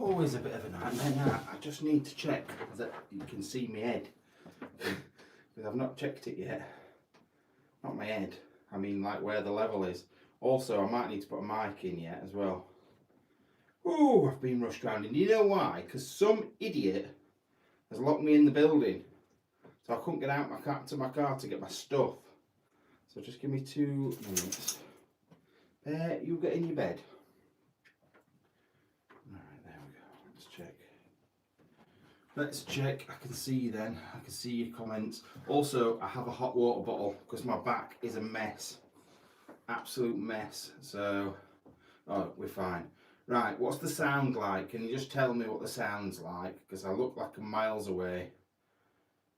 always a bit of a nightmare. Now, I just need to check that you can see my head. Because I've not checked it yet. Not my head. I mean like where the level is. Also, I might need to put a mic in yet as well. Oh, I've been rushed round. And you know why? Because some idiot has locked me in the building. So I couldn't get out to my car to get my stuff. So just give me 2 minutes. There, you get in your bed. Alright, there we go. Let's check. Let's check. I can see then. I can see your comments. Also, I have a hot water bottle because my back is a mess. Absolute mess. So, oh, we're fine. Right, what's the sound like? Can you just tell me what the sound's like? Because I look like I'm miles away.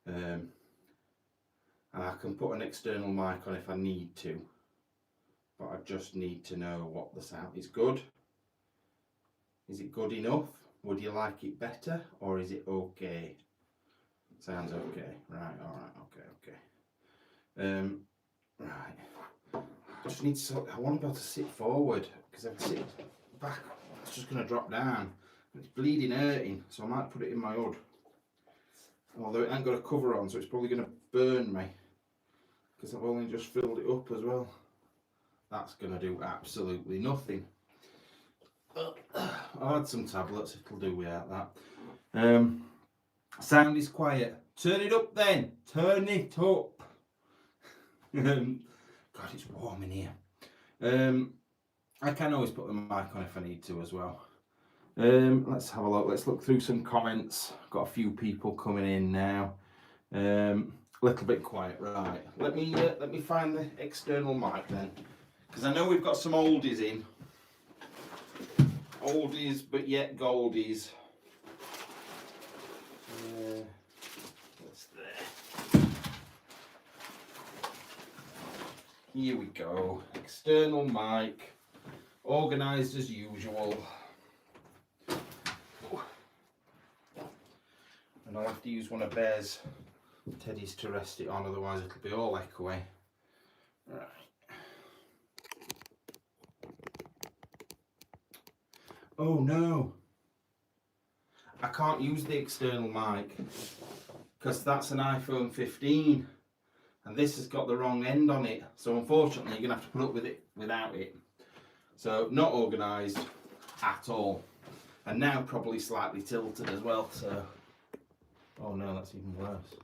And I can put an external mic on if I need to. But I just need to know what the sound is. Good? Is it good enough? Would you like it better? Or is it okay? Sounds okay. Right, alright, okay. Right. I just need to, I want to be able to sit forward. Because if I sit back, it's just going to drop down. It's bleeding hurting. So I might put it in my hood. Although it ain't got a cover on, so it's probably going to burn me. Because I've only just filled it up as well. That's going to do absolutely nothing. I'll add some tablets, it'll do without that. Sound is quiet. Turn it up then. Turn it up. God, it's warm in here. I can always put the mic on if I need to as well. Let's have a look. Let's look through some comments. Got a few people coming in now. Little bit quiet, right. Let me find the external mic then. Because I know we've got some oldies in. Oldies, but yet goldies. What's there? Here we go. External mic. Organised as usual. And I'll have to use one of Bear's teddies to rest it on, otherwise it'll be all echoey. Right. Oh no, I can't use the external mic because that's an iPhone 15 and this has got the wrong end on it, so unfortunately you're going to have to put up with it without it. So not organised at all, and now probably slightly tilted as well, so oh no, that's even worse.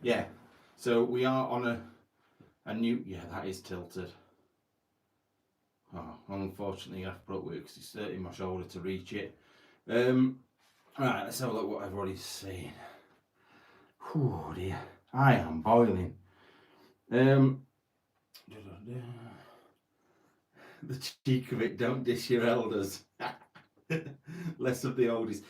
Yeah, so we are on a new, yeah, that is tilted. Oh, well, unfortunately, I have to put up with it because it's hurting my shoulder to reach it. Right, let's have a look what everybody's saying. Oh dear, I am boiling. The cheek of it, don't dish your elders. Less of the oldies.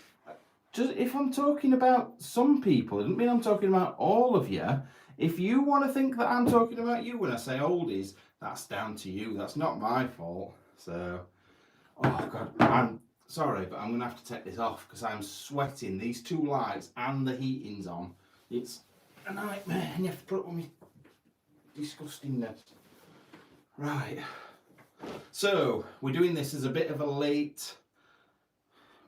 Just if I'm talking about some people, it doesn't mean I'm talking about all of you. If you want to think that I'm talking about you when I say oldies, that's down to you. That's not my fault. So, oh God, I'm sorry, but I'm going to have to take this off because I'm sweating. These two lights and the heating's on. It's a nightmare and you have to put up with me disgustingness. Right. So, we're doing this as a bit of a late...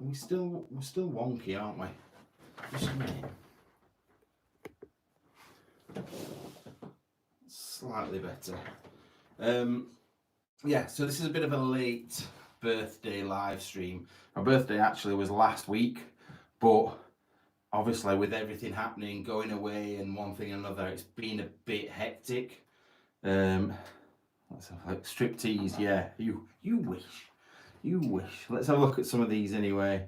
We're still wonky, aren't we? Just a minute. Slightly better. Yeah, so this is a bit of a late birthday live stream. My birthday actually was last week, but obviously with everything happening, going away and one thing and another, it's been a bit hectic. Let's have like striptease, yeah. You wish. You wish. Let's have a look at some of these anyway.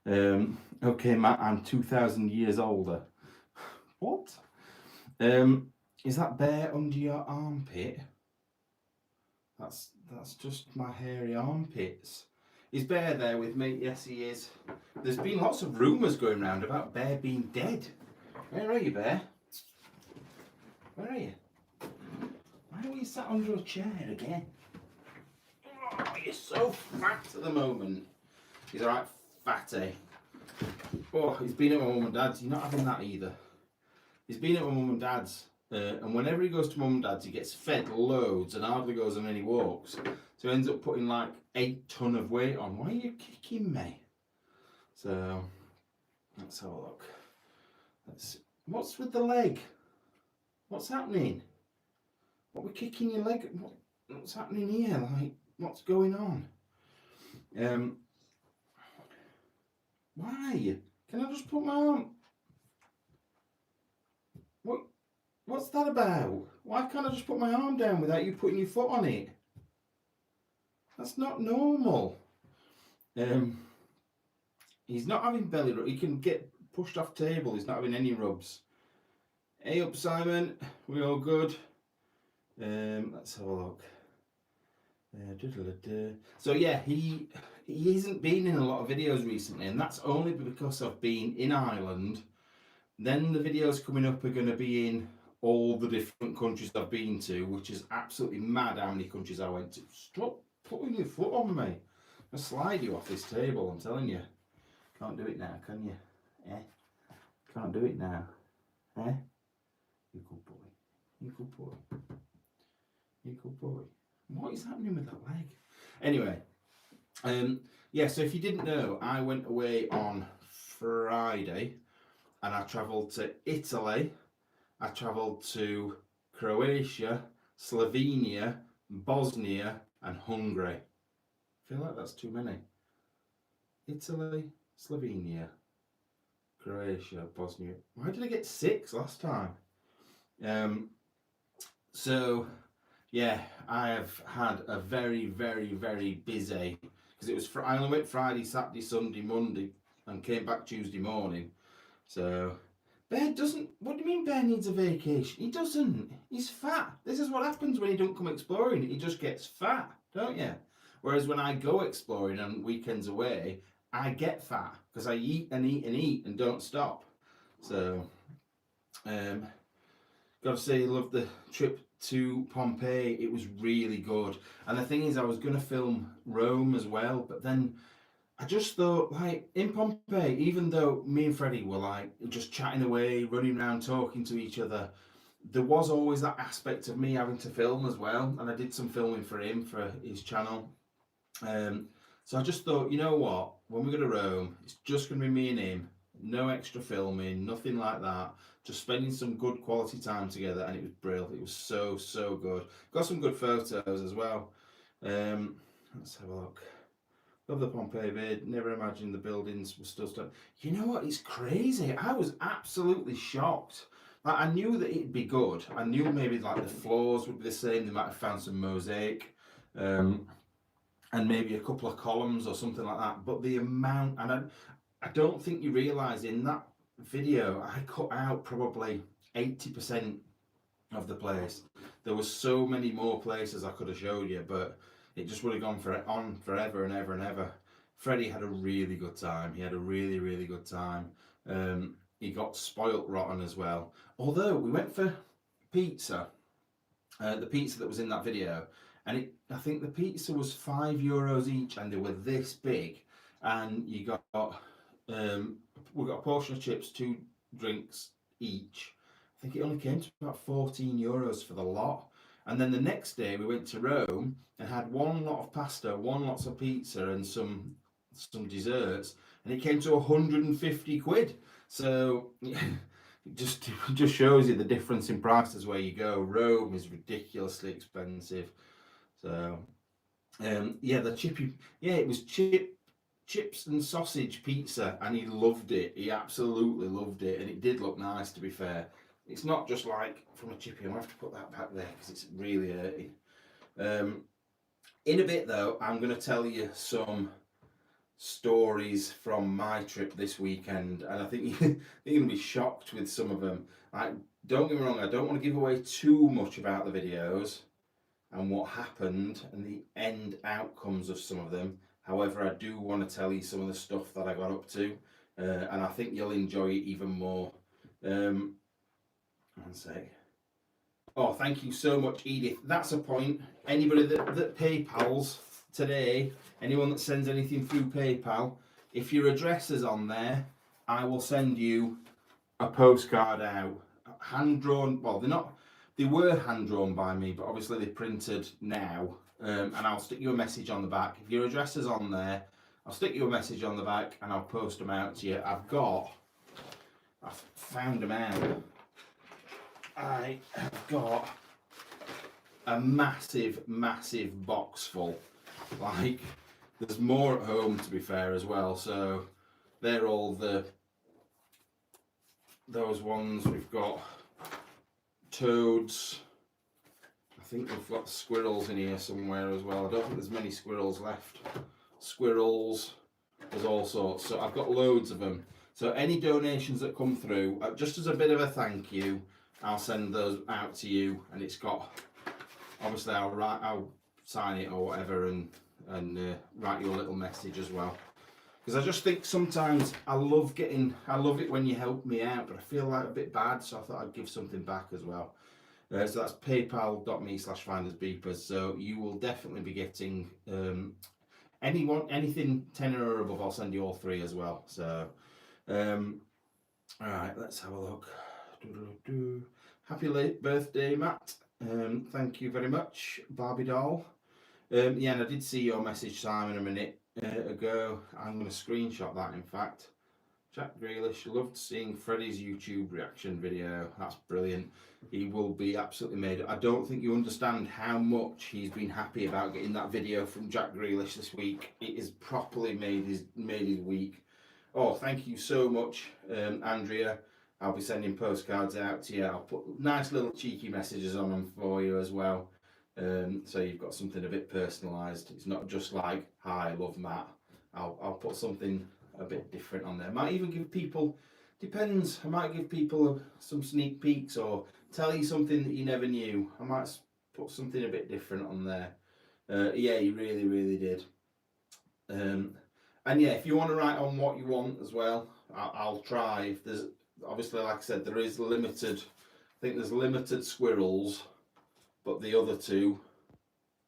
Okay, Matt, I'm 2,000 years older. What? Is that Bear under your armpit? That's just my hairy armpits. Is Bear there with me? Yes, he is. There's been lots of rumours going around about Bear being dead. Where are you, Bear? Where are you? Why are you sat under a chair again? Oh, you're so fat at the moment. He's alright, fatty. Oh, he's been at my mum and dad's. You're not having that either. He's been at my mum and dad's and whenever he goes to mum and dad's, he gets fed loads and hardly goes on any walks. So he ends up putting like 8 ton of weight on. Why are you kicking me? So let's have a look. What's with the leg? What's happening? What, we're kicking your leg? What's happening here? Like, what's going on? Why? Can I just put my arm? What's that about? Why can't I just put my arm down without you putting your foot on it? That's not normal. He's not having belly rub. He can get pushed off table. He's not having any rubs. Hey up, Simon. We all good? Let's have a look. So yeah, he hasn't been in a lot of videos recently, and that's only because I've been in Ireland. Then the videos coming up are going to be in all the different countries I've been to, which is absolutely mad how many countries I went to. Stop putting your foot on me. I'll slide you off this table, I'm telling you. Can't do it now, can you? Eh? Can't do it now. Eh? You good boy. You good boy. You good boy. What is happening with that leg? Anyway, yeah, so if you didn't know, I went away on Friday and I travelled to Italy, I travelled to Croatia, Slovenia, Bosnia and Hungary. I feel like that's too many. Italy, Slovenia, Croatia, Bosnia. Why did I get 6 last time? So yeah, I have had a very, very, very busy, because I only went Friday, Saturday, Sunday, Monday, and came back Tuesday morning. So Bear doesn't. What do you mean Bear needs a vacation? He doesn't. He's fat. This is what happens when you don't come exploring. He just gets fat, don't you? Whereas when I go exploring on weekends away, I get fat because I eat and eat and eat and don't stop. So, gotta say, I love the trip to Pompeii. It was really good. And the thing is, I was gonna film Rome as well, but then I just thought, like, in Pompeii, even though me and Freddie were like just chatting away, running around, talking to each other, there was always that aspect of me having to film as well. And I did some filming for him for his channel. So I just thought, you know what, when we go to Rome, it's just going to be me and him, no extra filming, nothing like that, just spending some good quality time together, and it was brilliant. It was so, so good. Got some good photos as well. Let's have a look. Love the Pompeii bit. Never imagined the buildings were still stuck. You know what? It's crazy. I was absolutely shocked. Like, I knew that it'd be good. I knew maybe like the floors would be the same. They might have found some mosaic, and maybe a couple of columns or something like that. But the amount, and I don't think you realise in that video I cut out probably 80% of the place. There was so many more places I could have showed you, but it just would have gone on forever and ever and ever. Freddie had a really good time. He had a really, really good time. He got spoilt rotten as well. Although we went for pizza, the pizza that was in that video, and I think the pizza was €5 each, and they were this big. And you got, we got a portion of chips, 2 drinks each. I think it only came to about €14 for the lot. And then the next day we went to Rome and had 1 lot of pasta, 1 lot of pizza and some desserts, and it came to 150 quid. So it just shows you the difference in prices where you go. Rome is ridiculously expensive. So yeah, it was chips and sausage pizza, and he loved it. He absolutely loved it, and it did look nice, to be fair. It's not just like from a chippy. I'll have to put that back there because it's really hurting. In a bit though, I'm going to tell you some stories from my trip this weekend, and I think you're going to be shocked with some of them. Don't get me wrong, I don't want to give away too much about the videos and what happened and the end outcomes of some of them. However, I do want to tell you some of the stuff that I got up to, and I think you'll enjoy it even more. One sec. Oh, thank you so much, Edith. That's a point. Anybody that PayPals today, anyone that sends anything through PayPal, if your address is on there, I will send you a postcard out. Hand drawn. Well, they're not. They were hand drawn by me, but obviously they're printed now. And I'll stick you a message on the back. If your address is on there, I'll stick you a message on the back and I'll post them out to you. I've found them out. I have got a massive, massive box full. Like, there's more at home to be fair as well. So they're all those ones. We've got toads. I think we've got squirrels in here somewhere as well. I don't think there's many squirrels left. Squirrels, there's all sorts. So I've got loads of them. So any donations that come through, just as a bit of a thank you, I'll send those out to you. And it's got, obviously I'll sign it or whatever and write you a little message as well. Because I just think sometimes I love it when you help me out, but I feel like a bit bad, so I thought I'd give something back as well. So that's paypal.me/findersbeepers. So you will definitely be getting anything 10 or above. I'll send you all 3 as well. So all right, let's have a look. Happy late birthday, Matt. Thank you very much, Barbie doll. Yeah, and I did see your message, Simon, a minute ago. I'm going to screenshot that, in fact. Jack Grealish loved seeing Freddie's YouTube reaction video. That's brilliant. He will be absolutely made. I don't think you understand how much he's been happy about getting that video from Jack Grealish this week. It has properly made his week. Oh, thank you so much, Andrea. I'll be sending postcards out to you. I'll put nice little cheeky messages on them for you as well. So you've got something a bit personalised. It's not just like, hi, love Matt. I'll put something a bit different on there. Might even give people, depends, I might give people some sneak peeks or tell you something that you never knew. I might put something a bit different on there. Yeah, he really, really did. And yeah, if you want to write on what you want as well, I'll try. If there's, obviously, like I said, there is limited, I think there's limited squirrels, but the other 2,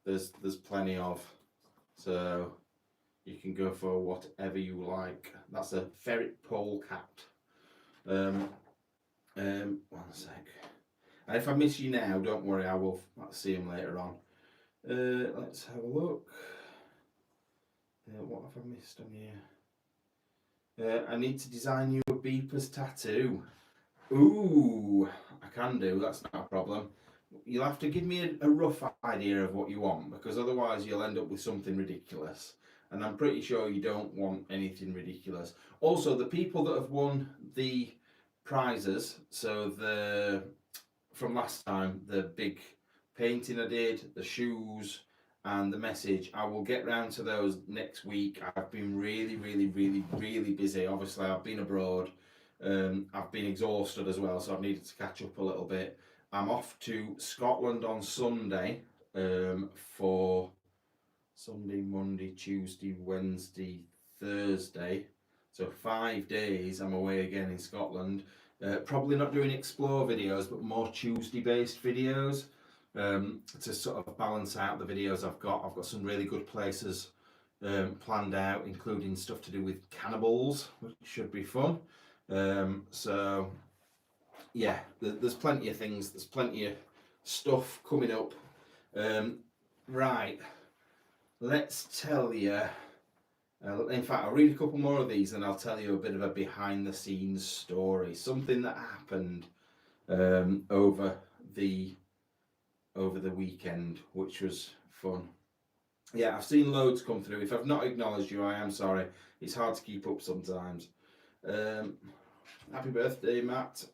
there's plenty of. So you can go for whatever you like. That's a ferret polecat. 1 sec. And if I miss you now, don't worry, I'll see him later on. Let's have a look. What have I missed on here? I need to design you a Beepers tattoo. Ooh, I can do, that's not a problem. You'll have to give me a rough idea of what you want, because otherwise you'll end up with something ridiculous. And I'm pretty sure you don't want anything ridiculous. Also, the people that have won the prizes, so from last time, the big painting I did, the shoes, and the message, I will get round to those next week. I've been really, really, really, really busy. Obviously, I've been abroad. I've been exhausted as well, so I've needed to catch up a little bit. I'm off to Scotland on Sunday for Sunday, Monday, Tuesday, Wednesday, Thursday. So 5 days I'm away again in Scotland. Probably not doing explore videos, but more Tuesday based videos to sort of balance out the videos I've got. I've got some really good places planned out, including stuff to do with cannibals, which should be fun. So yeah, there's plenty of things, there's plenty of stuff coming up. Right, let's tell you, in fact I'll read a couple more of these and I'll tell you a bit of a behind the scenes story, something that happened over the weekend, which was fun. Yeah, I've seen loads come through. If I've not acknowledged you, I am sorry. It's hard to keep up sometimes. Happy birthday, Matt.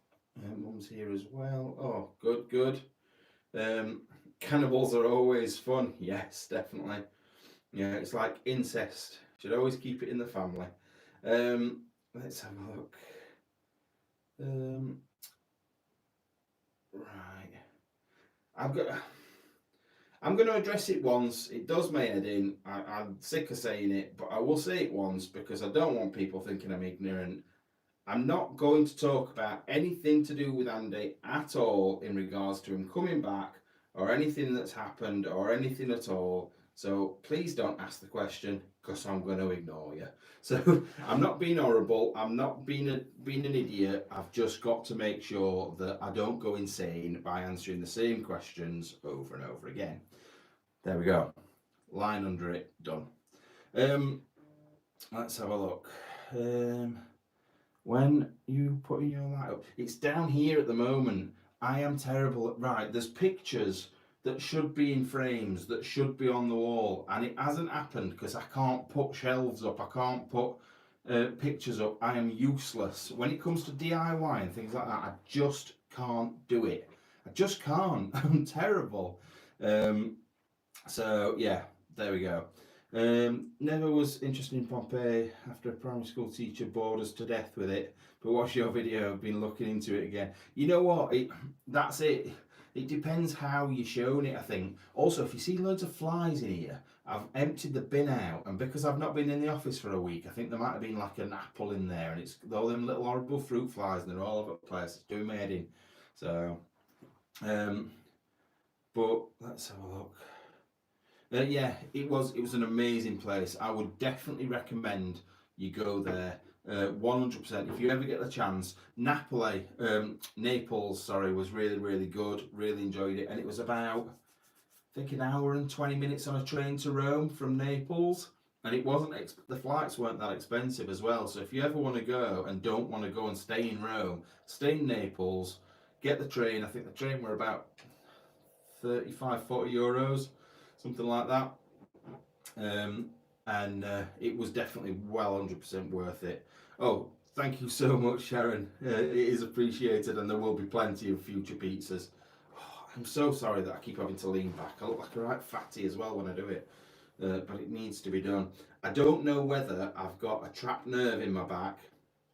Mum's here as well. Oh, good, good. Cannibals are always fun. Yes, definitely. Yeah, it's like incest. Should always keep it in the family. Let's have a look. Right. I'm going to address it once. It does my head in. I'm sick of saying it, but I will say it once because I don't want people thinking I'm ignorant. I'm not going to talk about anything to do with Andy at all in regards to him coming back or anything that's happened or anything at all. So please don't ask the question because I'm going to ignore you. So I'm not being horrible. I'm not being an idiot. I've just got to make sure that I don't go insane by answering the same questions over and over again. There we go. Line under it, done. Let's have a look. When you put in your light up, it's down here at the moment. I am terrible at, right, there's pictures that should be in frames, that should be on the wall, and it hasn't happened because I can't put shelves up, I can't put pictures up. I am useless. When it comes to DIY and things like that, I just can't do it. I just can't. I'm terrible. So yeah, there we go. Never was interested in Pompeii after a primary school teacher bored us to death with it. But watch your video, I've been looking into it again. You know what? That's it. It depends how you're showing it, I think. Also, if you see loads of flies in here, I've emptied the bin out, and because I've not been in the office for a week, I think there might have been like an apple in there, and it's all them little horrible fruit flies, and they're all over the place. It's doing my head in. So, but let's have a look. Yeah, it was an amazing place. I would definitely recommend you go there. 100%. If you ever get the chance. Naples, sorry, was really good. Really enjoyed it, and it was about, I think, an hour and 20 minutes on a train to Rome from Naples, and it wasn't the flights weren't that expensive as well. So if you ever want to go and don't want to go and stay in Rome, stay in Naples, get the train. I think the train were about 35-40 euros, something like that. And it was definitely well 100% worth it. Oh, thank you so much, Sharon. It is appreciated, and there will be plenty of future pizzas. Oh, I'm so sorry that I keep having to lean back. I look like a right fatty as well when I do it, but it needs to be done. I don't know whether I've got a trapped nerve in my back.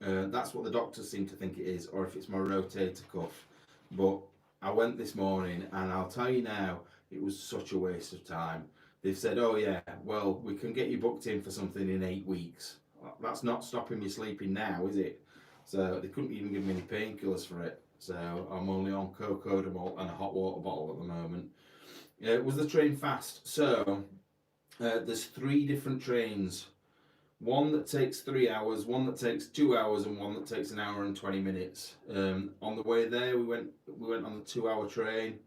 That's what the doctors seem to think it is, or if it's my rotator cuff. But I went this morning, and I'll tell you now, it was such a waste of time. They've said, oh yeah, well, we can get you booked in for something in 8 weeks. That's not stopping me sleeping now, is it? So they couldn't even give me any painkillers for it. So I'm only on cocodamol and a hot water bottle at the moment. Was the train fast? So there's 3 different trains. One that takes 3 hours, one that takes 2 hours, and one that takes an hour and 20 minutes. On the way there, we went on the 2-hour train.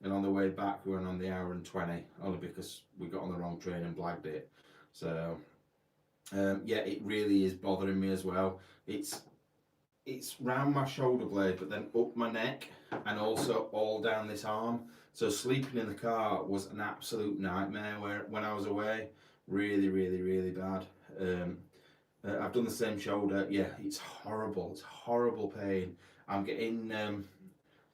And on the way back, we went on the hour and 20, only because we got on the wrong train and blagged it. So, yeah, it really is bothering me as well. It's round my shoulder blade, but then up my neck, and also all down this arm. So sleeping in the car was an absolute nightmare when I was away. Really bad. I've done the same shoulder. Yeah, it's horrible. It's horrible pain. I'm getting...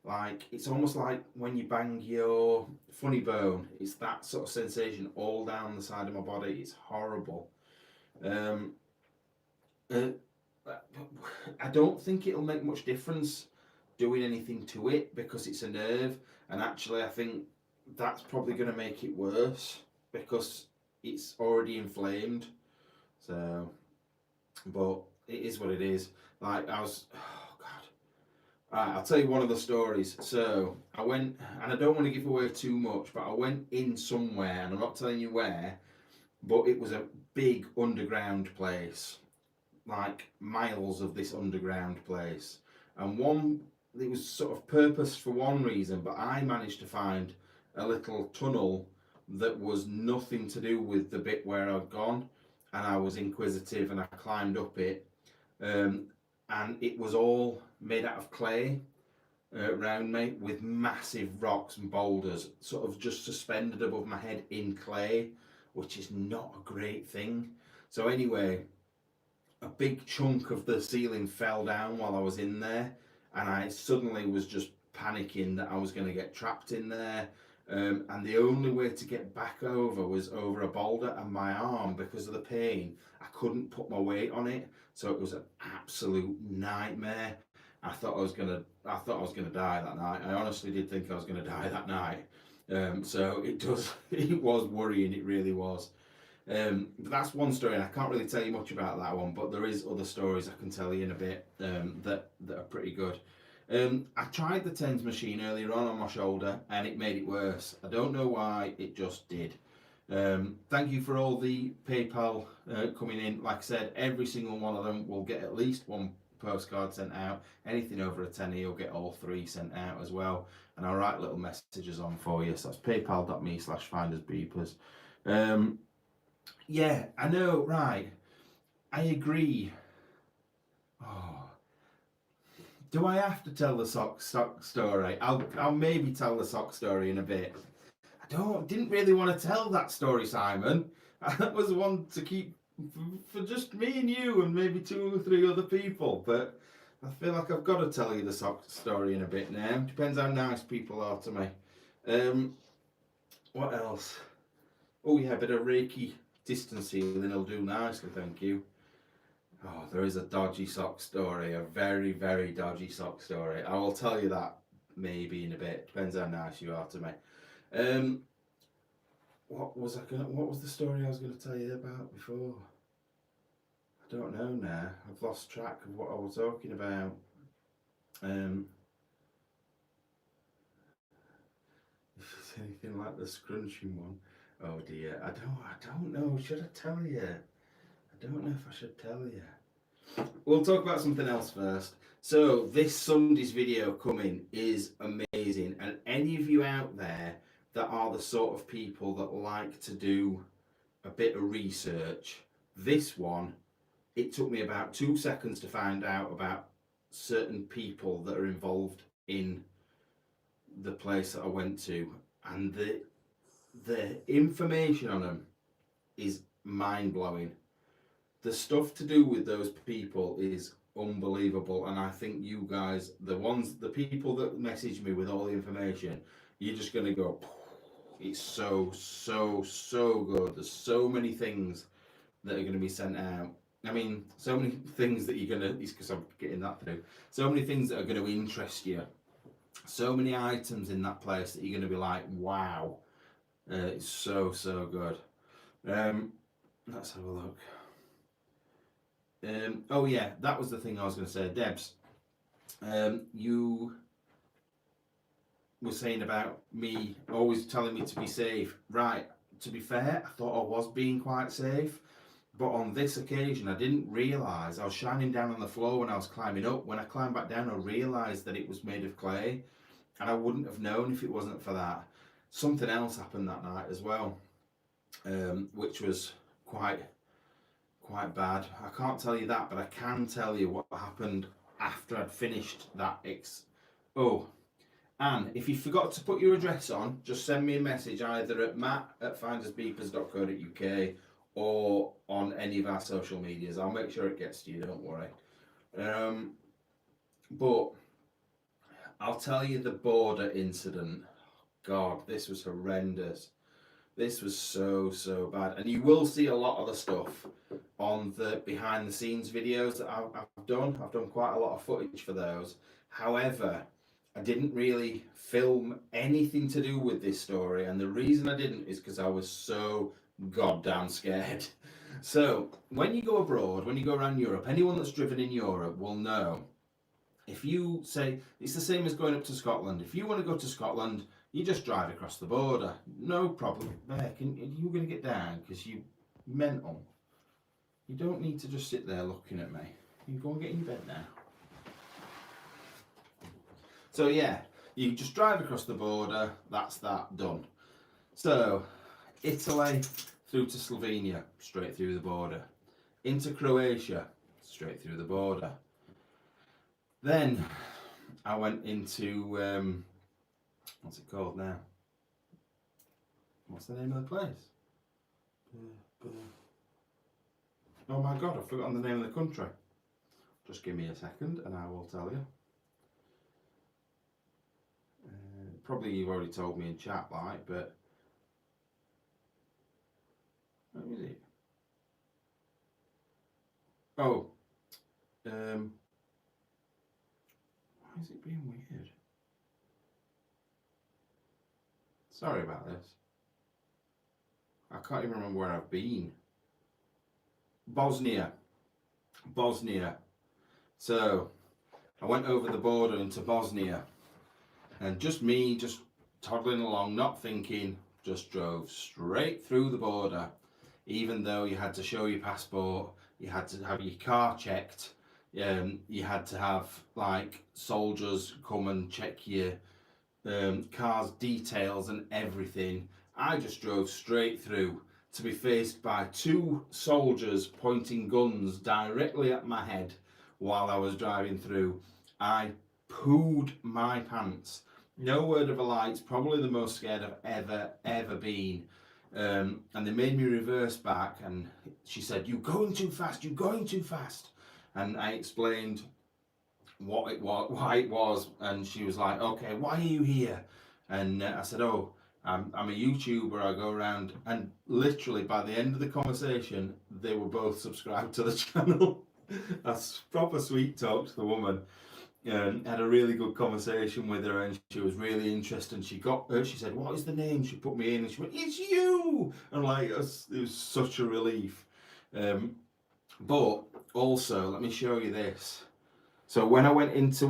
like, it's almost like when you bang your funny bone. It's that sort of sensation all down the side of my body. It's horrible. I don't think it'll make much difference doing anything to it because it's a nerve, and actually I think that's probably going to make it worse because it's already inflamed. So, but it is what it is. Like, I was... Right, I'll tell you one of the stories. So I went, and I don't want to give away too much, but I went in somewhere, and I'm not telling you where, but it was a big underground place, like miles of this underground place. And it was sort of purpose for one reason, but I managed to find a little tunnel that was nothing to do with the bit where I'd gone, and I was inquisitive and I climbed up it. And it was all made out of clay around me, with massive rocks and boulders sort of just suspended above my head in clay, which is not a great thing. So anyway, a big chunk of the ceiling fell down while I was in there, and I suddenly was just panicking that I was going to get trapped in there. And the only way to get back over was over a boulder, and my arm, because of the pain, I couldn't put my weight on it, so it was an absolute nightmare. I thought I was gonna die that night. I honestly did think I was gonna die that night. So it was worrying. It really was. But that's one story, and I can't really tell you much about that one. But there is other stories I can tell you in a bit that are pretty good. I tried the TENS machine earlier on my shoulder and it made it worse. I don't know why, it just did. Thank you for all the PayPal coming in. Like I said, every single one of them will get at least one postcard sent out. Anything over a tenner, you'll get all 3 sent out as well. And I'll write little messages on for you. So that's paypal.me/findersbeepers. Yeah, I know, right. I agree. Oh, do I have to tell the sock story? I'll maybe tell the sock story in a bit. Didn't really want to tell that story, Simon. That was one to keep for just me and you and maybe 2 or 3 other people. But I feel like I've got to tell you the sock story in a bit now. Depends how nice people are to me. What else? Oh yeah, a bit of Reiki distance healing will do nicely, thank you. Oh, there is a dodgy sock story, a very, very dodgy sock story. I will tell you that maybe in a bit. Depends how nice you are to me. What was the story I was gonna tell you about before? I don't know now. I've lost track of what I was talking about. If it's anything like the scrunching one. Oh dear. I don't know. Should I tell you? I don't know if I should tell you. We'll talk about something else first. So this Sunday's video coming is amazing, and any of you out there that are the sort of people that like to do a bit of research, this one, it took me about 2 seconds to find out about certain people that are involved in the place that I went to, and the information on them is mind blowing. The stuff to do with those people is unbelievable, and I think you guys, the people that message me with all the information, you're just gonna go, it's so good. There's so many things that are going to be sent out. I mean, so many things that you're going to, it's because I'm getting that through, so many things that are going to interest you. So many items in that place that you're going to be like, wow, it's so good. Let's have a look. Oh yeah, that was the thing I was going to say. Debs, you were saying about me always telling me to be safe. Right, to be fair, I thought I was being quite safe. But on this occasion, I didn't realise. I was shining down on the floor when I was climbing up. When I climbed back down, I realised that it was made of clay. And I wouldn't have known if it wasn't for that. Something else happened that night as well, which was quite bad. I can't tell you that, but I can tell you what happened after I'd finished that. Oh, and if you forgot to put your address on, just send me a message either at matt@findersbeepers.co.uk or on any of our social medias. I'll make sure it gets to you, don't worry. But I'll tell you the border incident. God, this was horrendous. This was so bad. And you will see a lot of the stuff on the behind the scenes videos that I've done. I've done quite a lot of footage for those. However, I didn't really film anything to do with this story, and the reason I didn't is because I was so goddamn scared. So, when you go abroad, when you go around Europe, anyone that's driven in Europe will know, if you say, it's the same as going up to Scotland. If you want to go to Scotland, you just drive across the border. No problem. Beck, you're going to get down because you mental. You don't need to just sit there looking at me. You go and get in your bed now. So yeah, you just drive across the border, that's that, done. So, Italy through to Slovenia, straight through the border. Into Croatia, straight through the border. Then I went into, what's it called now? What's the name of the place? Oh my God, I've forgotten the name of the country. Just give me a second and I will tell you. Probably you've already told me in chat, like, but what is it? Oh, why is it being weird? Sorry about this. I can't even remember where I've been. Bosnia. So, I went over the border into Bosnia, and just me, just toddling along, not thinking, just drove straight through the border, even though you had to show your passport, you had to have your car checked, you had to have like soldiers come and check your car's details and everything. I just drove straight through to be faced by two soldiers pointing guns directly at my head while I was driving through. I pooed my pants. No word of a lie, it's probably the most scared I've ever been. And they made me reverse back, and she said, "You're going too fast, you're going too fast." And I explained what it was, why it was, and she was like, "Okay, why are you here?" And I said, "Oh, I'm a YouTuber. I go around," and literally by the end of the conversation, they were both subscribed to the channel. That's proper sweet talk to the woman. Had a really good conversation with her, and she was really interested. And she said, "What is the name?" She put me in, and she went, "It's you!" And like, it was such a relief. But also, let me show you this. So when I went into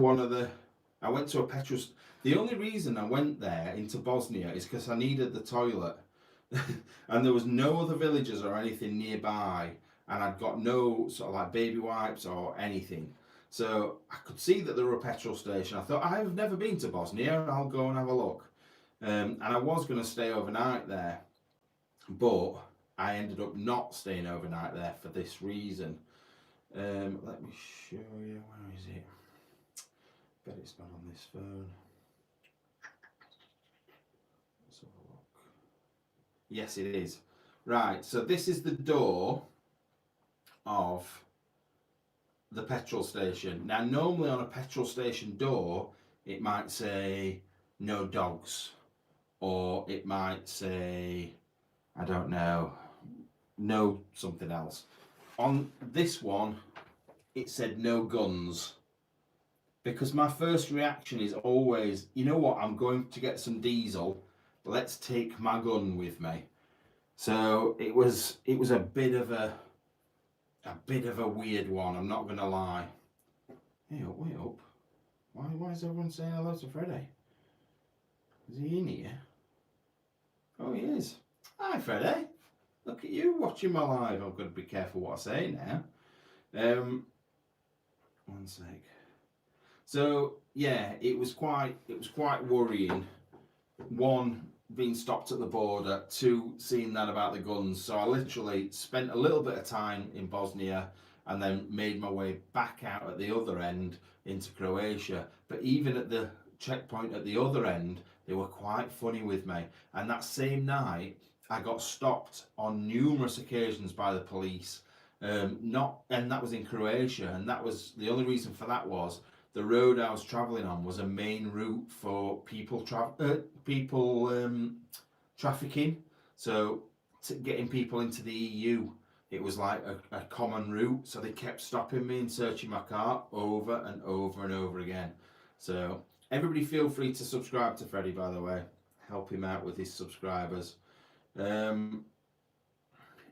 I went to a petrol. The only reason I went there into Bosnia is because I needed the toilet, and there was no other villages or anything nearby, and I'd got no sort of like baby wipes or anything. So I could see that there were a petrol station. I thought, I've never been to Bosnia, I'll go and have a look. And I was going to stay overnight there, but I ended up not staying overnight there for this reason. Let me show you, where is it? Bet it's not on this phone. Let's have a look. Yes, it is. Right, so this is the door of the petrol station. Now, normally on a petrol station door, it might say no dogs, or it might say, I don't know, no something else. On this one, it said no guns. Because my first reaction is always, you know what, I'm going to get some diesel, let's take my gun with me. So it was a bit of a weird one, I'm not gonna lie. Hey up, wait up. Why is everyone saying hello to Freddie? Is he in here? Oh, he is. Hi Freddie. Look at you watching my live. I'm gonna be careful what I say now. One sec. So yeah, it was quite worrying. One, being stopped at the border. Two, seeing that about the guns. So I literally spent a little bit of time in Bosnia and then made my way back out at the other end into Croatia. But even at the checkpoint at the other end, they were quite funny with me. And that same night, I got stopped on numerous occasions by the police. And that was in Croatia, and that was the only reason for that was the road I was travelling on was a main route for people trafficking. So getting people into the EU, it was like a common route. So they kept stopping me and searching my car over and over and over again. So everybody feel free to subscribe to Freddie, by the way. Help him out with his subscribers. Yeah,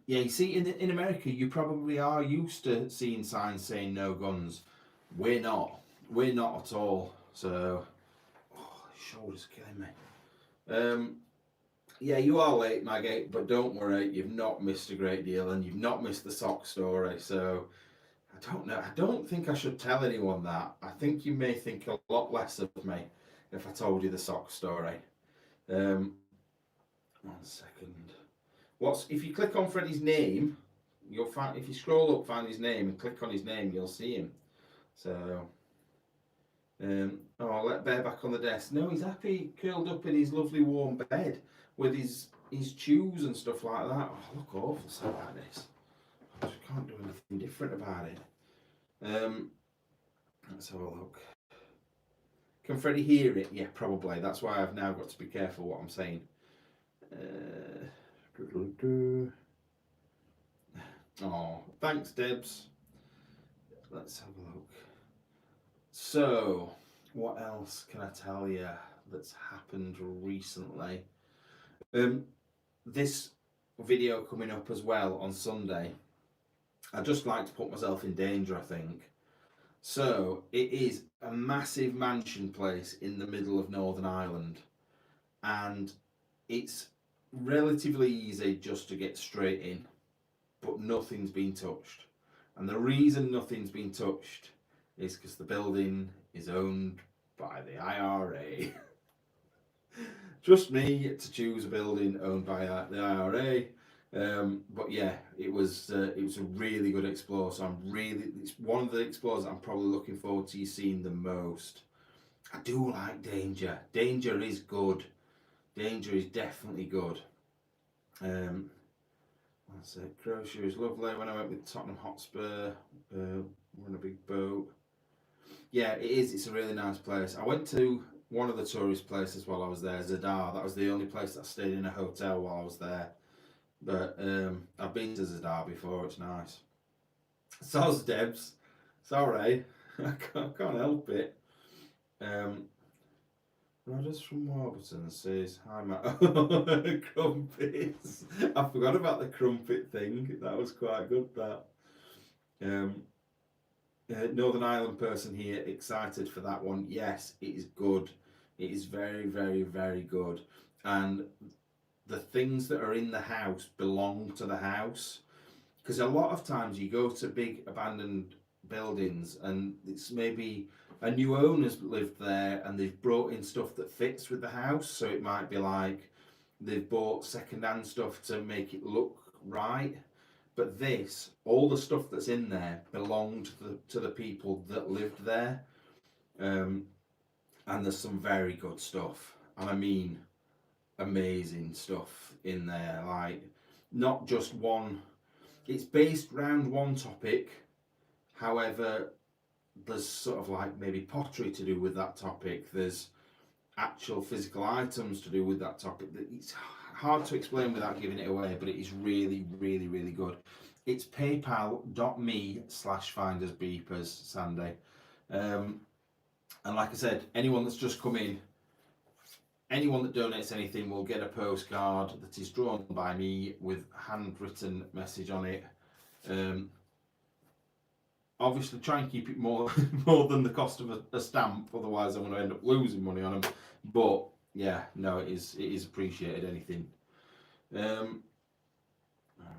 you see, in America, you probably are used to seeing signs saying no guns. We're not. We're not at all. So, oh, his shoulder's killing me. Yeah, you are late, Maggie, but don't worry, you've not missed a great deal, and you've not missed the sock story. So, I don't know. I don't think I should tell anyone that. I think you may think a lot less of me if I told you the sock story. 1 second. If you click on Freddie's name, you'll find, if you scroll up, find his name and click on his name, you'll see him. So, I'll let Bear back on the desk. No, he's happy, curled up in his lovely warm bed with his chews and stuff like that. Oh, look awful sad like this. I just can't do anything different about it. Let's have a look. Can Freddie hear it? Yeah, probably. That's why I've now got to be careful what I'm saying. Oh, thanks, Debs. Let's have a look. So, what else can I tell you that's happened recently? This video coming up as well on Sunday. I just like to put myself in danger, I think. So it is a massive mansion place in the middle of Northern Ireland, and it's relatively easy just to get straight in, but nothing's been touched. And the reason nothing's been touched is because the building is owned by the IRA. Just me to choose a building owned by the IRA. But yeah, it was a really good explore. So it's one of the explores I'm probably looking forward to you seeing the most. I do like Danger. Danger is good. Danger is definitely good. Um, that's it. Croatia is lovely. When I went with Tottenham Hotspur, we're on a big boat. Yeah, it is. It's a really nice place. I went to one of the tourist places while I was there, Zadar. That was the only place that I stayed in a hotel while I was there. But I've been to Zadar before. It's nice. So's Debs. Sorry, I can't help it. Um, Rodders from Warburton says, "Hi, Matt." Crumpets. I forgot about the crumpet thing. That was quite good. That. Um, Northern Ireland person here, excited for that one. Yes, it is good. It is very, very, very good. And the things that are in the house belong to the house. Because a lot of times you go to big abandoned buildings and it's maybe a new owner's lived there and they've brought in stuff that fits with the house. So it might be like they've bought second-hand stuff to make it look right. But this, all the stuff that's in there belonged to the people that lived there. Um, and there's some very good stuff. And I mean amazing stuff in there. Like, not just one, it's based around one topic. However, there's sort of like maybe pottery to do with that topic. There's actual physical items to do with that topic. It's hard to explain without giving it away, but it is really, really, really good. It's paypal.me/findersbeepers, Sandy. Um, and like I said, anyone that's just come in, anyone that donates anything will get a postcard that is drawn by me with handwritten message on it. Um, Obviously, try and keep it more more than the cost of a stamp, otherwise I'm going to end up losing money on them. But yeah, no, it is appreciated. Anything. A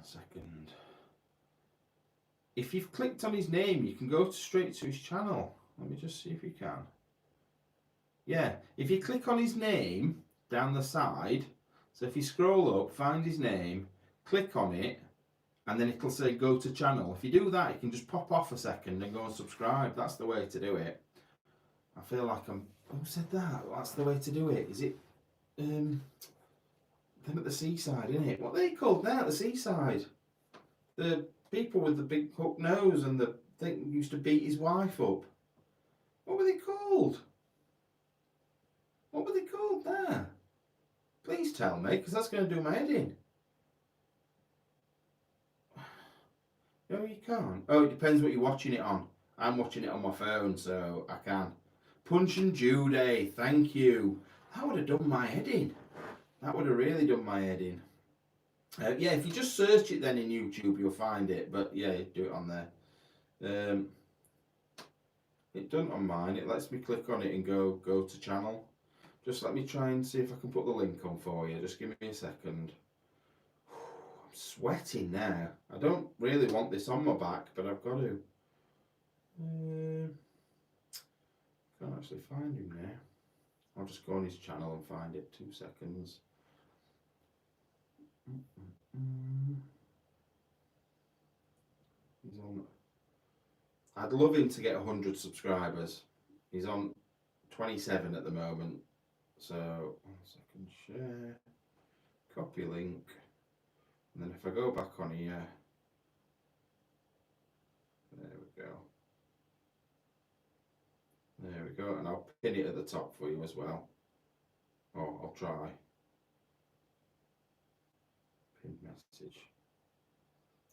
second. If you've clicked on his name, you can go straight to his channel. Let me just see if you can. Yeah, if you click on his name down the side, so if you scroll up, find his name, click on it, and then it'll say go to channel. If you do that, you can just pop off a second and go and subscribe. That's the way to do it. I feel like I'm. Who said that? That's the way to do it. Is it them at the seaside, isn't it? What are they called now at the seaside? The people with the big hook nose and the thing used to beat his wife up. What were they called? What were they called there? Please tell me, because that's going to do my head in. No, you can't. Oh, it depends what you're watching it on. I'm watching it on my phone, so I can. Punch and Judy, thank you. That would have done my head in. That would have really done my head in. Yeah, if you just search it then in YouTube, you'll find it. But yeah, do it on there. It doesn't on mine. It lets me click on it and go to channel. Just let me try and see if I can put the link on for you. Just give me a second. I'm sweating now. I don't really want this on my back, but I've got to. Can't actually find him now. I'll just go on his channel and find it. 2 seconds. He's on. I'd love him to get 100 subscribers. He's on 27 at the moment. So, 1 second, share, copy link, and then if I go back on here, there we go. There we go, and I'll pin it at the top for you as well. Oh, I'll try. Pin message.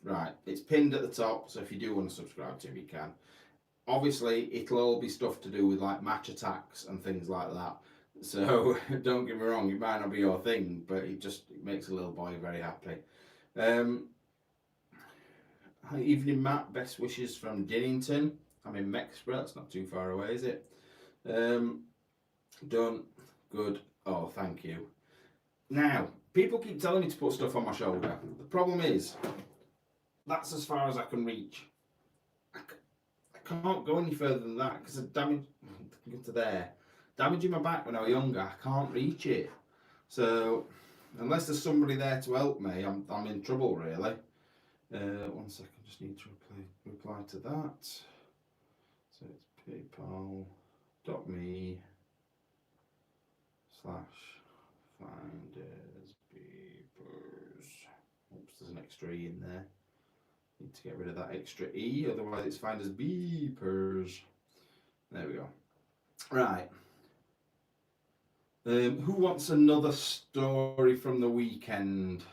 Right, it's pinned at the top, so if you do want to subscribe to him, you can. Obviously, it'll all be stuff to do with like match attacks and things like that. So don't get me wrong, it might not be your thing, but it makes a little boy very happy. Hi, evening, Matt. Best wishes from Dinnington. I'm in Mexborough, it's not too far away, is it? Done. Good. Oh, thank you. Now, people keep telling me to put stuff on my shoulder. The problem is, that's as far as I can reach. I can't go any further than that because of damage. Get to there. Damaging my back when I was younger, I can't reach it. So, unless there's somebody there to help me, I'm in trouble really. 1 second, just need to reply to that. So it's paypal.me/Findersbeepers. Oops, there's an extra E in there. Need to get rid of that extra E, otherwise it's Findersbeepers. There we go. Right. Who wants another story from the weekend?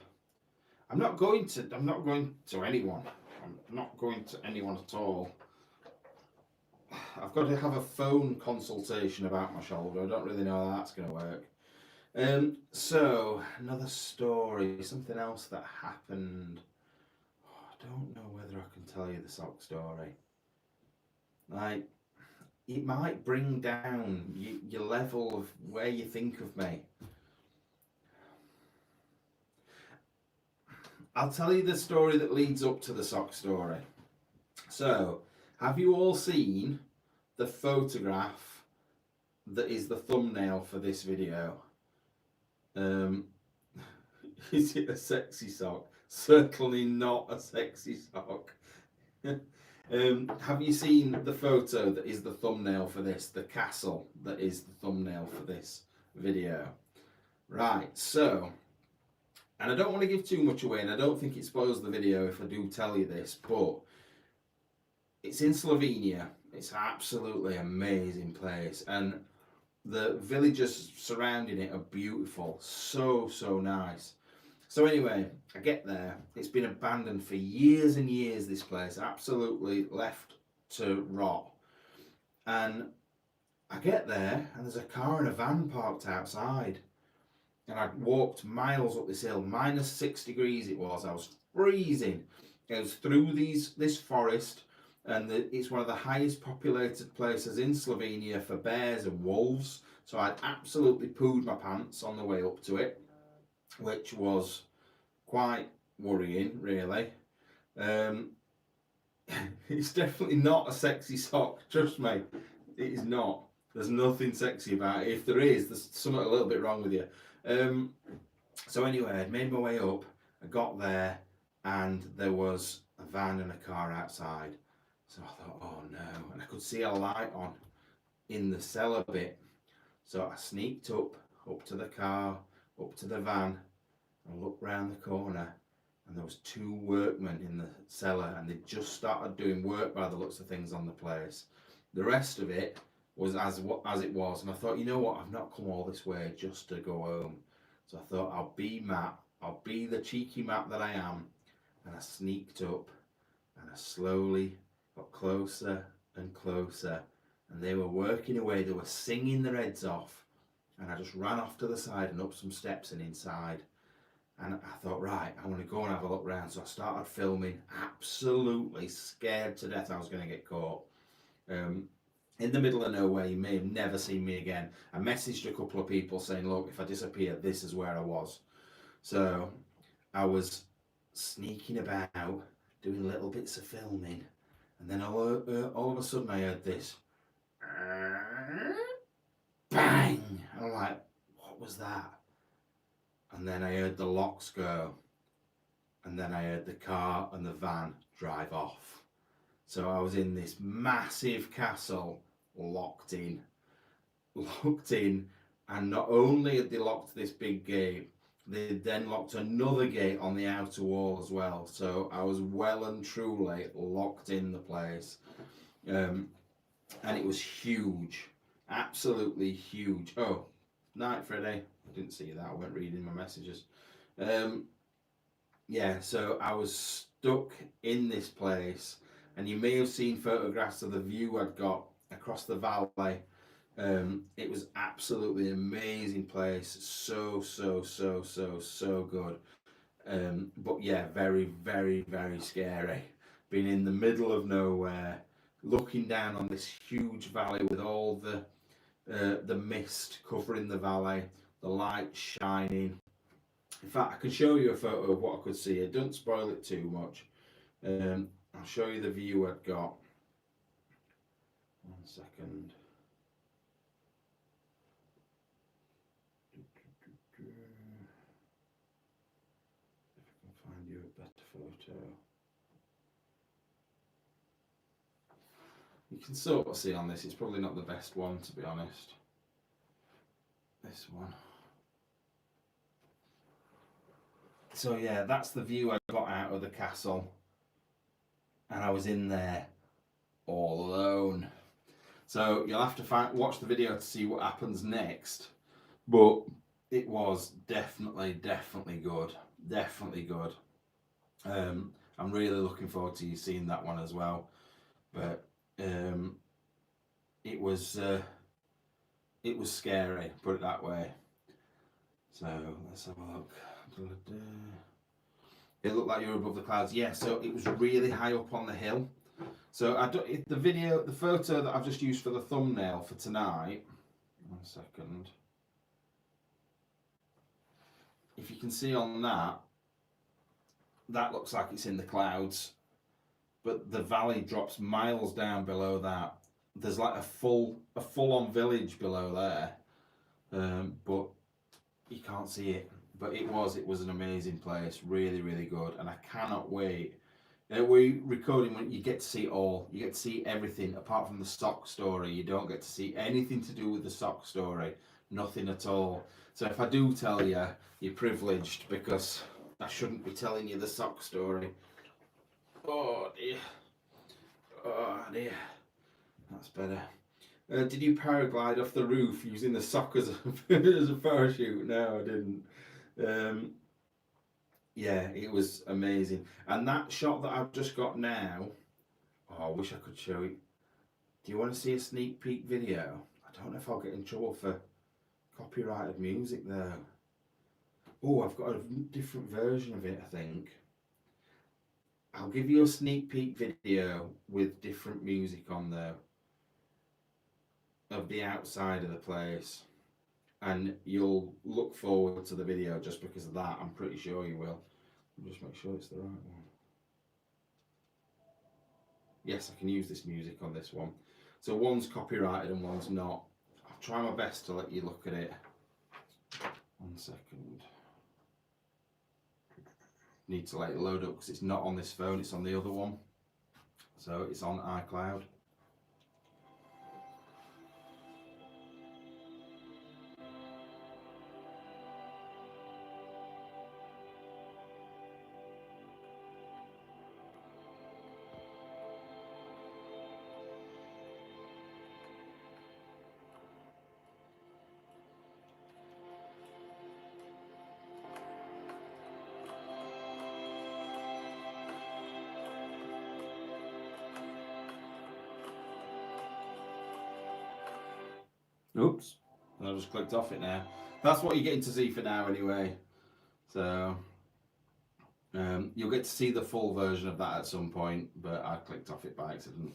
I'm not going to anyone. I'm not going to anyone at all. I've got to have a phone consultation about my shoulder. I don't really know how that's going to work. So, another story, something else that happened. Oh, I don't know whether I can tell you the sock story. Like, it might bring down your level of where you think of me. I'll tell you the story that leads up to the sock story. So, have you all seen the photograph that is the thumbnail for this video? Is it a sexy sock? Certainly not a sexy sock. Have you seen the photo that is the thumbnail for this? The castle that is the thumbnail for this video? Right, so, and I don't want to give too much away, and I don't think it spoils the video if I do tell you this, but it's in Slovenia. It's an absolutely amazing place, and the villages surrounding it are beautiful. So nice. So anyway, I get there. It's been abandoned for years and years, this place. Absolutely left to rot. And I get there, and there's a car and a van parked outside. And I'd walked miles up this hill. -6 degrees it was. I was freezing. It was through this forest, and it's one of the highest populated places in Slovenia for bears and wolves. So I'd absolutely pooed my pants on the way up to it, which was quite worrying, really. It's definitely not a sexy sock, trust me. It is not. There's nothing sexy about it. If there is, there's something a little bit wrong with you. So anyway, I'd made my way up. I got there, and there was a van and a car outside. So I thought, oh no. And I could see a light on in the cellar bit. So I sneaked up to the car, up to the van, and looked round the corner, and there was 2 workmen in the cellar, and they just started doing work by the looks of things on the place. The rest of it was as it was, and I thought, you know what, I've not come all this way just to go home. So I thought, I'll be Matt, I'll be the cheeky Matt that I am, and I sneaked up, and I slowly got closer and closer, and they were working away, they were singing their heads off, and I just ran off to the side and up some steps and inside. And I thought, right, I want to go and have a look around. So I started filming, absolutely scared to death I was going to get caught. In the middle of nowhere, you may have never seen me again. I messaged a couple of people saying, look, if I disappear, this is where I was. So I was sneaking about, doing little bits of filming, and then all of a sudden I heard this bang. I'm like, what was that? And then I heard the locks go, and then I heard the car and the van drive off. So I was in this massive castle, locked in, and not only had they locked this big gate, they then locked another gate on the outer wall as well. So I was well and truly locked in the place, and it was huge, absolutely huge. Oh, night, Freddie. I didn't see that. I went reading my messages. Yeah, so I was stuck in this place, and you may have seen photographs of the view I'd got across the valley. It was absolutely amazing place. So good. But yeah, very scary. Being in the middle of nowhere, looking down on this huge valley with all the mist covering the valley, the light shining. In fact, I can show you a photo of what I could see. It don't spoil it too much. I'll show you the view I'd got. 1 second. If I can find you a better photo. You can sort of see on this, it's probably not the best one to be honest. This one. So yeah, that's the view I got out of the castle. And I was in there all alone. So you'll have to watch the video to see what happens next. But it was definitely good. Definitely good. I'm really looking forward to you seeing that one as well. But it was scary, put it that way. So let's have a look. It looked like you were above the clouds. Yeah, so it was really high up on the hill. So the photo that I've just used for the thumbnail for tonight. 1 second. If you can see on that, that looks like it's in the clouds, but the valley drops miles down below that. There's like a full-on village below there, but you can't see it. But it was an amazing place, really good, and I cannot wait. We're recording when you get to see it all. You get to see everything apart from the sock story. You don't get to see anything to do with the sock story, nothing at all. So if I do tell you, you're privileged because I shouldn't be telling you the sock story. Oh dear. Oh dear. That's better. Did you paraglide off the roof using the sock as a parachute? No, I didn't. Yeah, it was amazing. And that shot that I've just got now, oh, I wish I could show you. Do you want to see a sneak peek video? I don't know if I'll get in trouble for copyrighted music though. Oh, I've got a different version of it, I think. I'll give you a sneak peek video with different music on there of the outside of the place. And you'll look forward to the video just because of that. I'm pretty sure you will. I'll just make sure it's the right one. Yes, I can use this music on this one. So one's copyrighted and one's not. I'll try my best to let you look at it. 1 second. Need to let it load up because it's not on this phone, it's on the other one. So it's on iCloud. Oops, I just clicked off it now. That's what you're getting to see for now anyway. So you'll get to see the full version of that at some point, but I clicked off it by accident.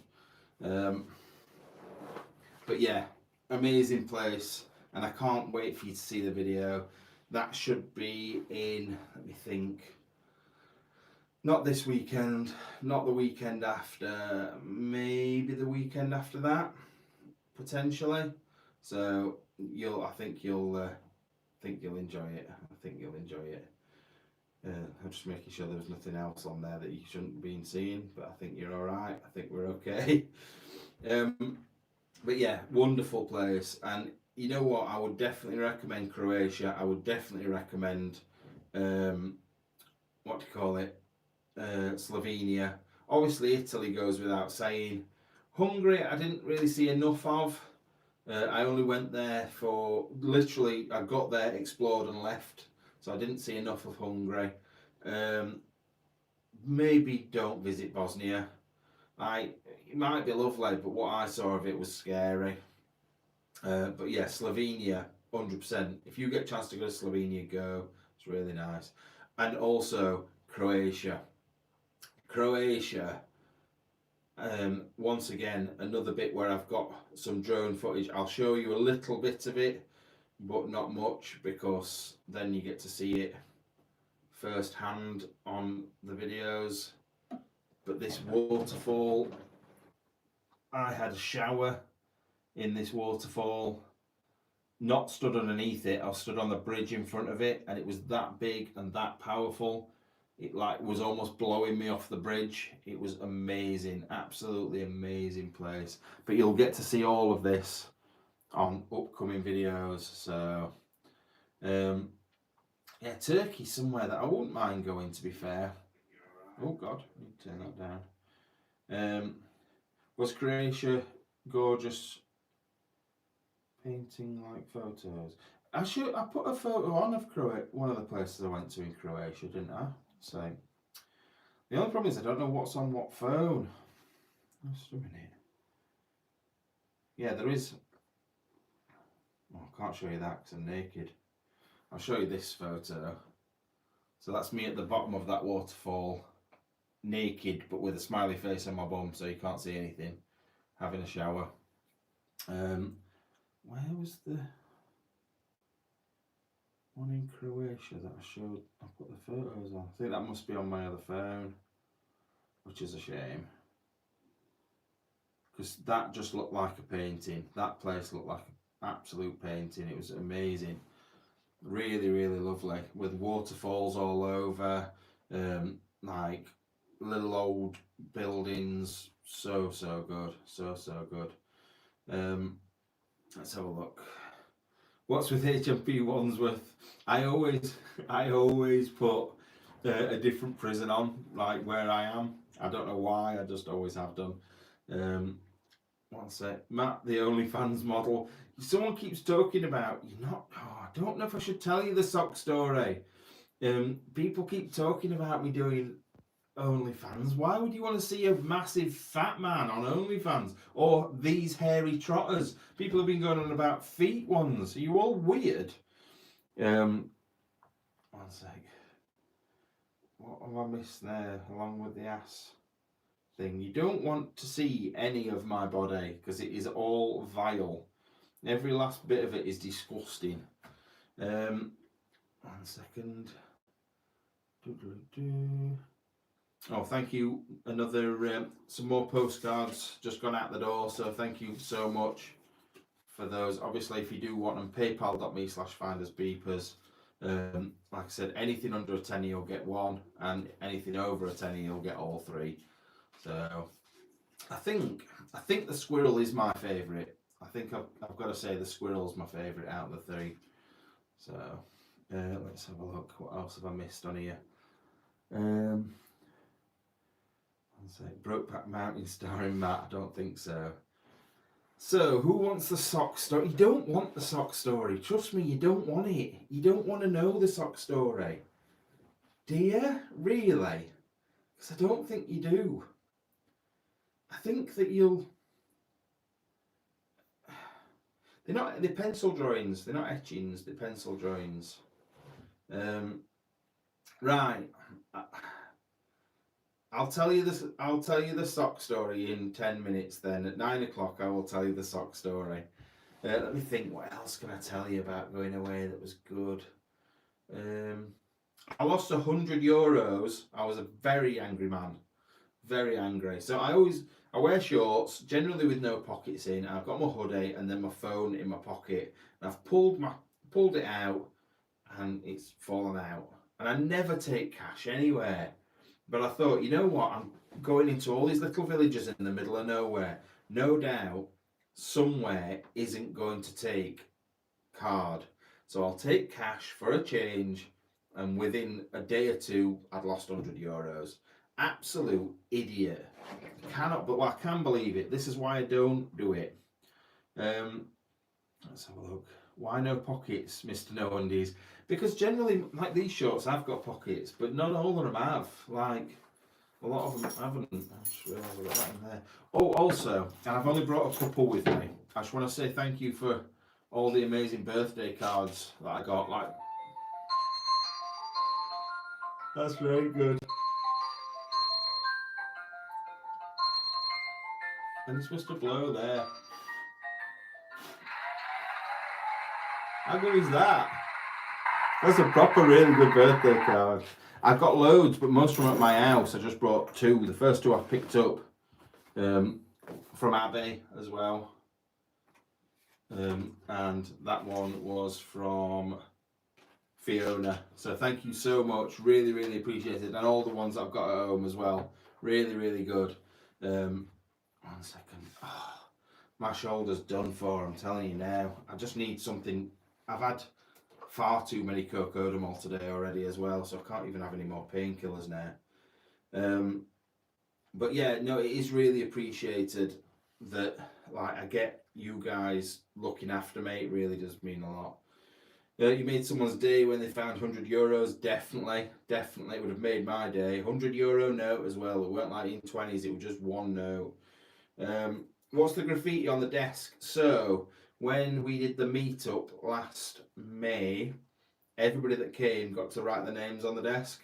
But yeah, amazing place, and I can't wait for you to see the video. That should be in, let me think, not this weekend, not the weekend after, maybe the weekend after that, potentially. So I think you'll enjoy it. I think you'll enjoy it. I'm just making sure there's nothing else on there that you shouldn't be seeing, but I think you're all right. I think we're okay. But yeah, wonderful place, and you know what? I would definitely recommend Croatia. I would definitely recommend what do you call it? Slovenia. Obviously, Italy goes without saying. Hungary, I didn't really see enough of. I only went there for literally. I got there, explored, and left. So I didn't see enough of Hungary. Maybe don't visit Bosnia. It might be lovely, but what I saw of it was scary. But yeah, Slovenia, 100%. If you get a chance to go to Slovenia, go. It's really nice. And also Croatia. Croatia, Once again, another bit where I've got some drone footage. I'll show you a little bit of it, but not much, because then you get to see it firsthand on the videos. But this waterfall, I had a shower in this waterfall, not stood underneath it, I stood on the bridge in front of it, and it was that big and that powerful. It like was almost blowing me off the bridge. It was amazing, absolutely amazing place. But you'll get to see all of this on upcoming videos. So yeah, Turkey's somewhere that I wouldn't mind going, to be fair. Oh God, I need to turn that down. Was Croatia gorgeous? Painting like photos. I put a photo on of one of the places I went to in Croatia, didn't I? So the only problem is I don't know what's on what phone. Just a minute. Yeah, there is. Oh, I can't show you that because I'm naked. I'll show you this photo. So that's me at the bottom of that waterfall, naked but with a smiley face on my bum, so you can't see anything. Having a shower. Where was the one in Croatia that I showed? I put the photos on. I think that must be on my other phone, which is a shame, because that just looked like a painting. That place looked like an absolute painting. It was amazing, really, really lovely, with waterfalls all over, like little old buildings. So good, so good. Let's have a look. What's with HMP Wandsworth? I always put a different prison on, like where I am. I don't know why. I just always have done. One sec. Matt, the OnlyFans model. Someone keeps talking about you're not. Oh, I don't know if I should tell you the sock story. People keep talking about me doing OnlyFans. Why would you want to see a massive fat man on OnlyFans? Or these hairy trotters? People have been going on about feet ones. Are you all weird? One sec. What have I missed there along with the ass thing? You don't want to see any of my body because it is all vile. Every last bit of it is disgusting. 1 second. Oh, thank you. Another some more postcards just gone out the door, so thank you so much for those. Obviously, if you do want them, paypal.me/findersbeepers. Like I said, anything under a tenner you'll get one, and anything over a tenner you'll get all three. So I think the squirrel is my favourite. I think I've got to say the squirrel's my favourite out of the three. So let's have a look. What else have I missed on here? Brokeback Mountain starring Matt. I don't think so. So, who wants the sock story? You don't want the sock story. Trust me, you don't want it. You don't want to know the sock story. Do you? Really? Because I don't think you do. I think that you'll... They're pencil drawings. They're not etchings. They're pencil drawings. Right. I'll tell you this. I'll tell you the sock story in 10 minutes. Then at 9 o'clock, I will tell you the sock story. Let me think. What else can I tell you about going away that was good? I lost €100. I was a very angry man. Very angry. So I wear shorts, generally with no pockets in. I've got my hoodie and then my phone in my pocket. And I've pulled it out, and it's fallen out. And I never take cash anywhere. But I thought, you know what? I'm going into all these little villages in the middle of nowhere. No doubt, somewhere isn't going to take card. So I'll take cash for a change. And within a day or two, I'd lost €100. Absolute idiot. I can believe it. This is why I don't do it. Let's have a look. Why no pockets, Mr. No Undies? Because generally, like these shorts, I've got pockets, but not all of them have. Like, a lot of them haven't. I just realised I got that in there. Oh, also, and I've only brought a couple with me. I just want to say thank you for all the amazing birthday cards that I got. Like, that's very good. And you're supposed to blow there. How good is that? That's a proper, really good birthday card. I've got loads, but most from at my house. I just brought 2. The first 2 I've picked up from Abby as well. And that one was from Fiona. So thank you so much. Really, really appreciate it. And all the ones I've got at home as well. Really, really good. 1 second. Oh, my shoulder's done for, I'm telling you now. I just need something. I've had far too many Cocodamol today already as well, so I can't even have any more painkillers now. But yeah, no, it is really appreciated that I get you guys looking after me. It really does mean a lot. You made someone's day when they found €100. Definitely it would have made my day. €100 note as well. It weren't like in 20s. It was just 1 note. What's the graffiti on the desk? So when we did the meetup last May, everybody that came got to write their names on the desk.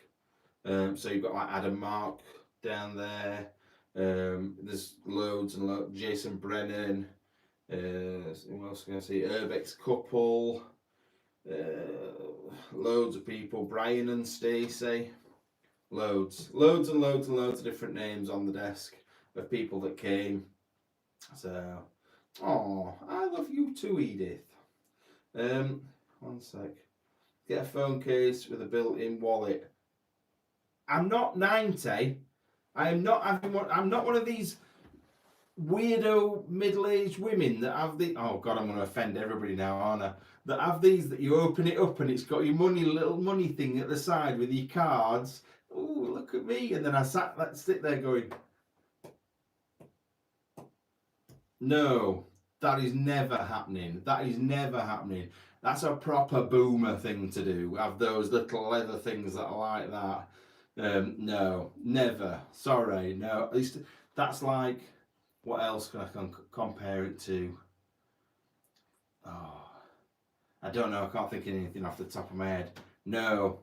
So you've got like Adam Mark down there. There's loads and loads. Jason Brennan. Who else can I see? Urbex Couple. Loads of people. Brian and Stacey. Loads and loads of different names on the desk of people that came. So, oh, I love you too, Edith. 1 sec. Get a phone case with a built-in wallet. I'm not 90. I'm not one of these weirdo middle-aged women that have the. Oh God, I'm going to offend everybody now, aren't I? That have these that you open it up and it's got your little money thing at the side with your cards. Oh, look at me! And then I sit there going, no, that is never happening. That is never happening. That's a proper boomer thing to do. Have those little leather things that are like that. No, never. Sorry, no. At least that's like, what else can I compare it to? Oh, I don't know. I can't think of anything off the top of my head. No.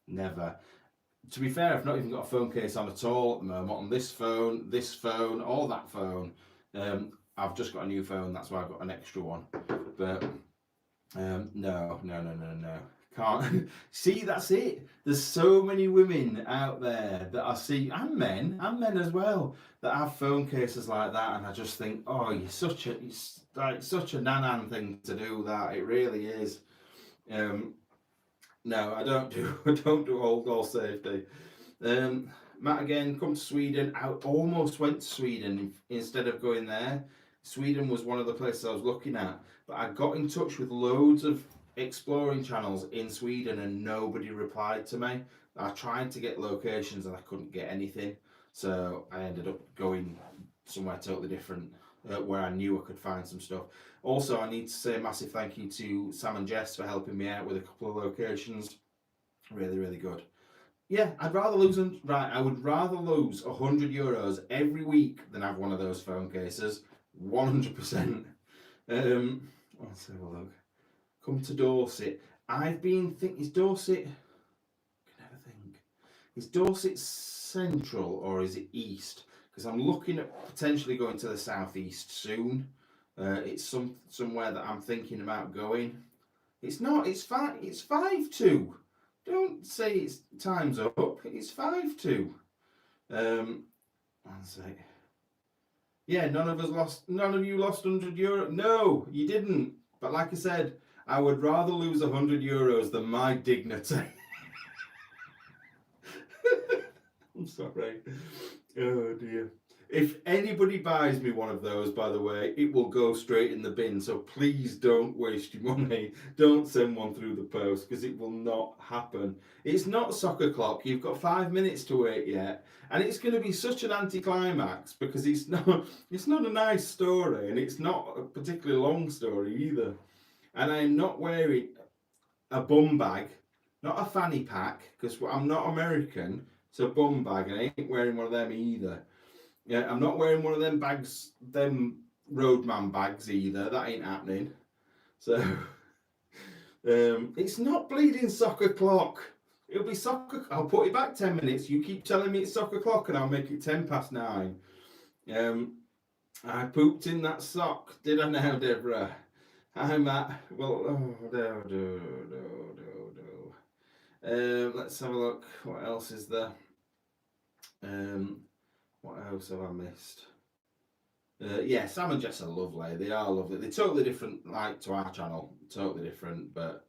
Never. To be fair, I've not even got a phone case on at all at the moment. On this phone, or that phone. I've just got a new phone. That's why I've got an extra one. But no. Can't. See, that's it. There's so many women out there that I see, and men as well, that have phone cases like that, and I just think, oh, it's like such a nan thing to do. That it really is. No, I don't do hold door safety. Matt again, come to Sweden. I almost went to Sweden instead of going there. Sweden was one of the places I was looking at, but I got in touch with loads of exploring channels in Sweden and nobody replied to me. I tried to get locations and I couldn't get anything, so I ended up going somewhere totally different where I knew I could find some stuff. Also, I need to say a massive thank you to Sam and Jess for helping me out with a couple of locations. Really, really good. Yeah, I'd rather lose them. Right, I would rather lose €100 every week than have one of those phone cases. 100%. Let's have a look. Come to Dorset. I've been thinking, is Dorset? I can never think. Is Dorset central or is it east? Because I'm looking at potentially going to the southeast soon. It's somewhere that I'm thinking about going. It's not. It's 5-2. Don't say it's time's up. It's 5-2. 1 sec. Yeah, none of you lost €100. No, you didn't. But like I said, I would rather lose €100 than my dignity. I'm sorry. Oh dear. If anybody buys me one of those, by the way, it will go straight in the bin. So please don't waste your money. Don't send one through the post because it will not happen. It's not soccer clock. You've got 5 minutes to wait yet. And it's going to be such an anticlimax because it's not a nice story and it's not a particularly long story either. And I'm not wearing a bum bag, not a fanny pack, because I'm not American. It's a bum bag and I ain't wearing one of them either. Yeah, I'm not wearing one of them bags, them roadman bags either. That ain't happening. So, it's not bleeding soccer clock. It'll be soccer. I'll put it back 10 minutes. You keep telling me it's soccer clock and I'll make it 9:10. I pooped in that sock, did I now, Deborah? Hi, Matt. Well, oh, no. Let's have a look. What else is there? What else have I missed? Yeah, Sam and Jess are lovely. They are lovely. They're totally different, like, to our channel. Totally different. But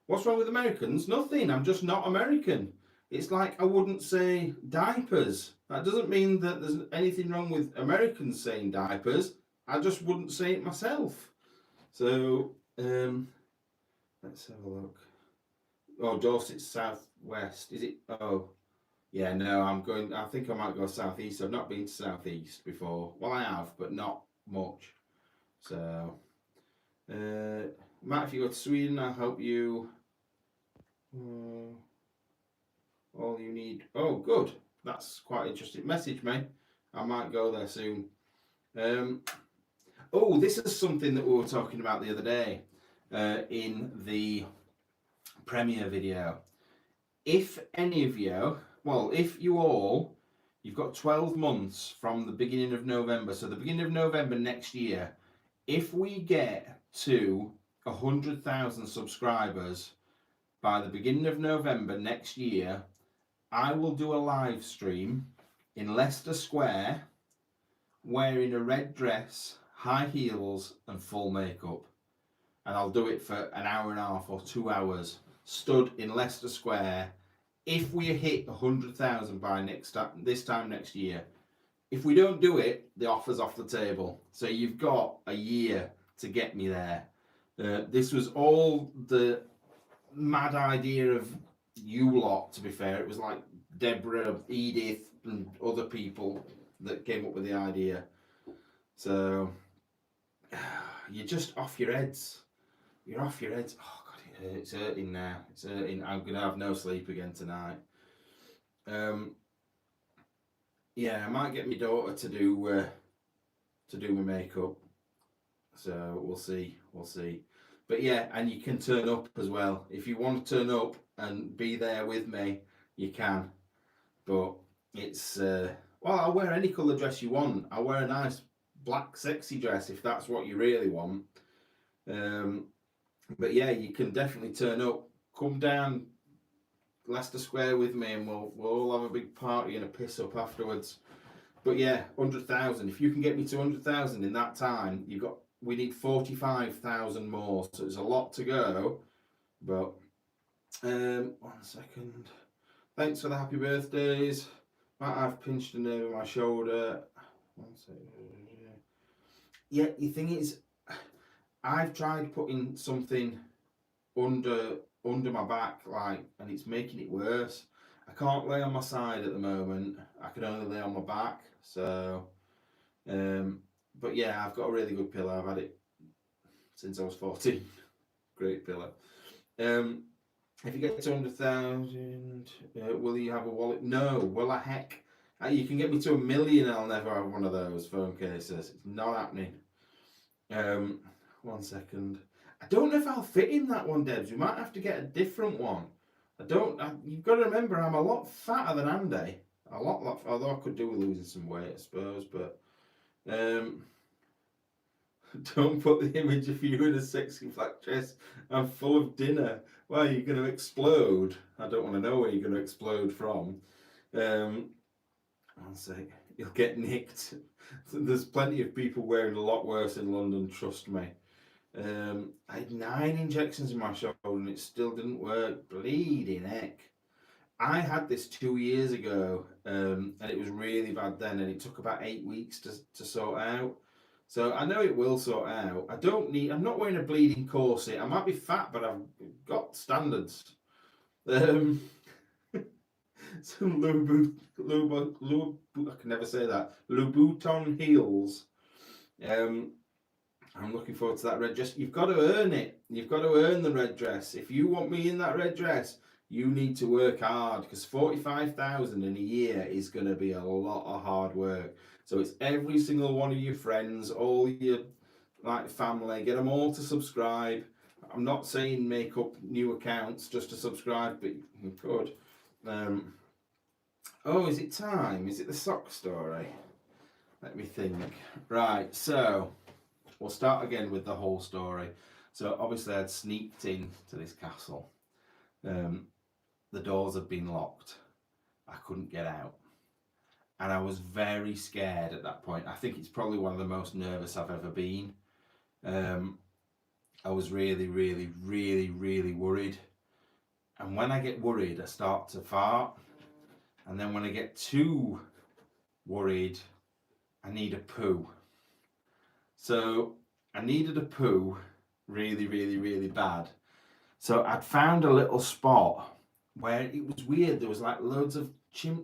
what's wrong with Americans? Nothing. I'm just not American. It's like I wouldn't say diapers. That doesn't mean that there's anything wrong with Americans saying diapers. I just wouldn't say it myself. So, let's have a look. Oh, Dorset's southwest. Is it? Oh, yeah, no, I think I might go southeast. I've not been to southeast before. Well, I have, but not much. So, Matt, if you go to Sweden, I'll help you. All you need. Oh, good. That's quite interesting. Message me. I might go there soon. Oh, this is something that we were talking about the other day in the premiere video. If any of you, well, if you all, you've got 12 months from the beginning of November, so the beginning of November next year, if we get to 100,000 subscribers by the beginning of November next year, I will do a live stream in Leicester Square wearing a red dress, high heels and full makeup. And I'll do it for an hour and a half or 2 hours, stood in Leicester Square. If we hit 100,000 by this time next year, if we don't do it, the offer's off the table. So you've got a year to get me there. This was all the mad idea of you lot, to be fair. It was like Deborah, Edith and other people that came up with the idea. So you're just off your heads. You're off your heads. Oh God, it's hurting now. It's hurting. I'm gonna have no sleep again tonight. Yeah, I might get my daughter to do my makeup. So we'll see. We'll see. But yeah, and you can turn up as well. If you want to turn up and be there with me, you can. But it's well, I'll wear any colour dress you want. I'll wear a nice black sexy dress if that's what you really want. But yeah, you can definitely turn up. Come down Leicester Square with me, and we'll all have a big party and a piss up afterwards. But yeah, 100,000. If you can get me to 100,000 in that time, we need 45,000 more. So it's a lot to go. But 1 second. Thanks for the happy birthdays. Might have pinched a nerve in my shoulder. 1 second. Yeah, the thing is, I've tried putting something under my back, like, and it's making it worse. I can't lay on my side at the moment. I can only lay on my back. So, but yeah, I've got a really good pillow. I've had it since I was 14. Great pillow. If you get to 100,000, will you have a wallet? No. Will I? Heck, you can get me to 1 million. I'll never have one of those phone cases. It's not happening. 1 second. I don't know if I'll fit in that one, Debs. We might have to get a different one. You've got to remember, I'm a lot fatter than Andy. A lot. Although I could do with losing some weight, I suppose. But don't put the image of you in a sexy black dress. I'm full of dinner. Well, you're going to explode. I don't want to know where you're going to explode from. 1 sec. You'll get nicked. There's plenty of people wearing a lot worse in London, trust me. I had 9 injections in my shoulder and it still didn't work. Bleeding heck. I had this 2 years ago, and it was really bad then, and it took about 8 weeks to sort out. So I know it will sort out. I'm not wearing a bleeding corset. I might be fat, but I've got standards. Some I can never say that. Louboutin heels. I'm looking forward to that red dress. You've got to earn it. You've got to earn the red dress. If you want me in that red dress, you need to work hard, because 45,000 in a year is going to be a lot of hard work. So it's every single one of your friends, all your family, get them all to subscribe. I'm not saying make up new accounts just to subscribe, but you could. Oh, is it time? Is it the sock story? Let me think. Right, so we'll start again with the whole story. So obviously I'd sneaked in to this castle. The doors had been locked. I couldn't get out. And I was very scared at that point. I think it's probably one of the most nervous I've ever been. I was really, really, really, really worried. And when I get worried, I start to fart. And then when I get too worried, I need a poo. So I needed a poo really, really, really bad. So I'd found a little spot where it was weird. There was like loads of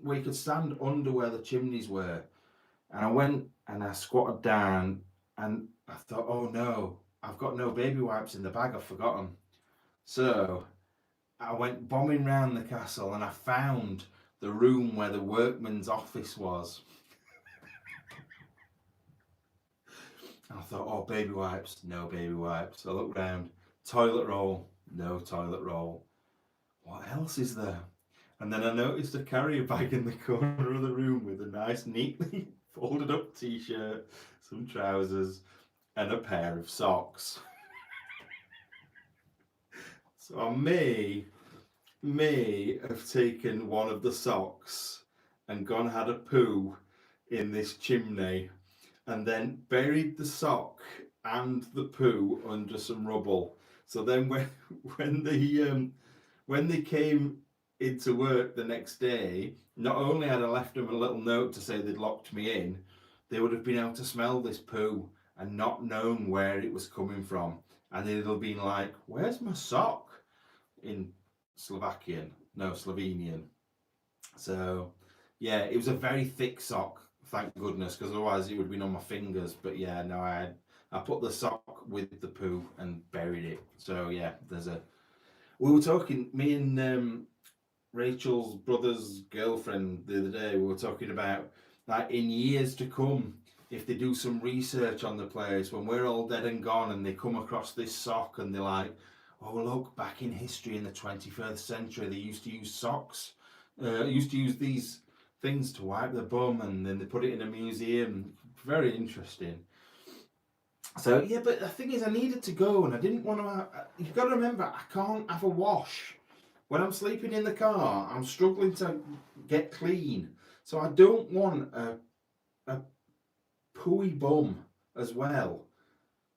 where you could stand under where the chimneys were. And I went and I squatted down and I thought, oh no, I've got no baby wipes in the bag, I've forgotten. So I went bombing round the castle and I found the room where the workman's office was. And I thought, oh, baby wipes, no baby wipes. I looked round, toilet roll, no toilet roll. What else is there? And then I noticed a carrier bag in the corner of the room with a nice, neatly folded up t-shirt, some trousers, and a pair of socks. So I may have taken one of the socks and gone had a poo in this chimney and then buried the sock and the poo under some rubble. So then when they came into work the next day, not only had I left them a little note to say they'd locked me in, they would have been able to smell this poo and not known where it was coming from. And they'd have been like, where's my sock? In Slovenian. So, yeah, it was a very thick sock, thank goodness, because otherwise it would have been on my fingers. But yeah, no, I put the sock with the poo and buried it. So yeah, we were talking, me and Rachel's brother's girlfriend the other day, we were talking about like in years to come, if they do some research on the place, when we're all dead and gone and they come across this sock and they're like, oh look, back in history in the 21st century they used to use socks, used to use these things to wipe their bum, and then they put it in a museum. Very interesting. So yeah, but the thing is, I needed to go and I didn't want to, you've got to remember, I can't have a wash. When I'm sleeping in the car, I'm struggling to get clean. So I don't want a pooey bum as well.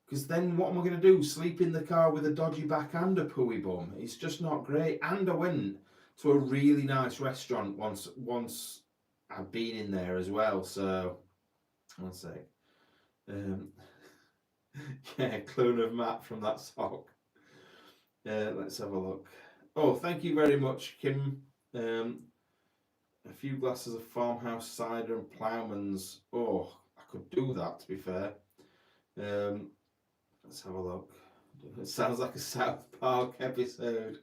Because then what am I going to do? Sleep in the car with a dodgy back and a pooey bum? It's just not great. And I went to a really nice restaurant once I've been in there as well. So, one sec. Yeah, clone of Matt from that sock. Let's have a look. Oh, thank you very much, Kim. A few glasses of farmhouse cider and ploughman's. Oh, I could do that, to be fair. Let's have a look. It sounds like a South Park episode.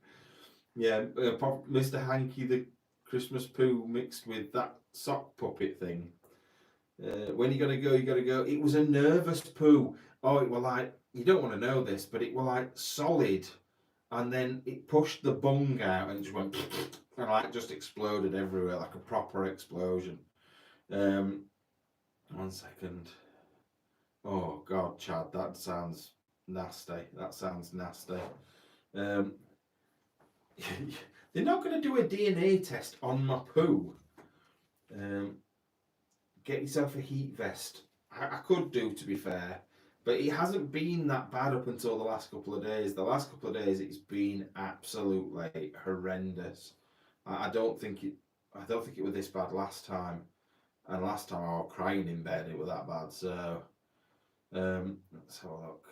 Yeah, Mr. Hanky the Christmas poo mixed with that sock puppet thing. When you gotta go, you gotta go. It was a nervous poo. Oh, it was like, you don't want to know this, but it was like solid, and then it pushed the bung out and just went and like just exploded everywhere like a proper explosion. 1 second. Oh God, Chad, that sounds nasty. That sounds nasty. They're not going to do a DNA test on my poo. Get yourself a heat vest. I could do, to be fair, but it hasn't been that bad up until the last couple of days. The last couple of days, it's been absolutely horrendous. I don't think it was this bad last time. And last time I was crying in bed, it was that bad. So, let's have a look.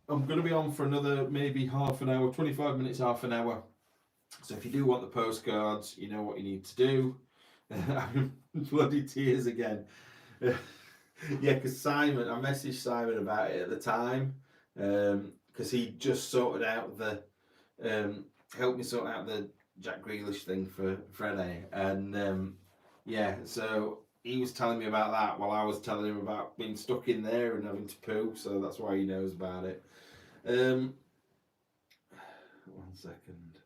I'm going to be on for another maybe half an hour, 25 minutes, half an hour. So if you do want the postcards, you know what you need to do. I'm bloody tears again. Yeah, because Simon, I messaged Simon about it at the time, because he just sorted out helped me sort out the Jack Grealish thing for Freddie, and yeah, so he was telling me about that while I was telling him about being stuck in there and having to poo, so that's why he knows about it. 1 second.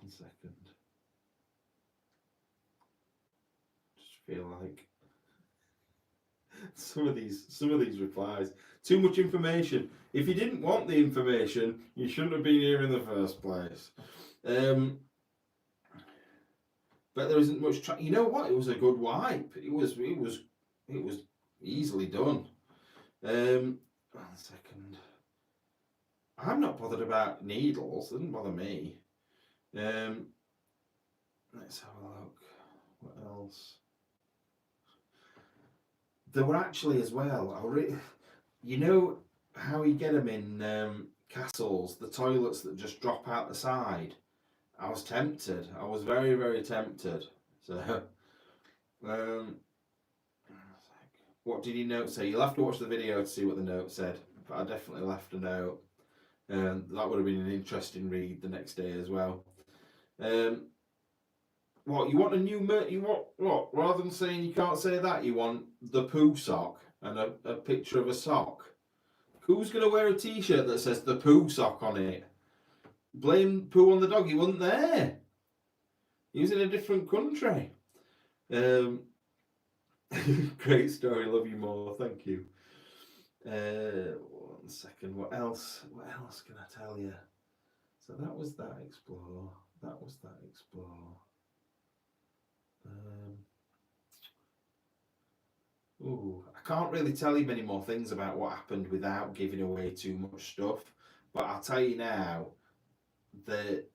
1 second. Just feel like some of these replies. Too much information. If you didn't want the information, you shouldn't have been here in the first place. But there isn't much. You know what? It was a good wipe. It was easily done. 1 second. I'm not bothered about needles. It doesn't bother me. Let's have a look. What else? There were actually as well. You know how you get them in castles, the toilets that just drop out the side. I was tempted. I was very, very tempted. So, what did your note say? You'll have to watch the video to see what the note said. But I definitely left a note. That would have been an interesting read the next day as well. What you want a new you want what? Rather than saying you can't say that, you want the poo sock and a picture of a sock. Who's gonna wear a T-shirt that says the poo sock on it? Blame poo on the dog. He wasn't there. He was in a different country. Great story. Love you more. Thank you. 1 second. What else? What else can I tell you? So that was that explore. That was that explore. I can't really tell you many more things about what happened without giving away too much stuff. But I'll tell you now, the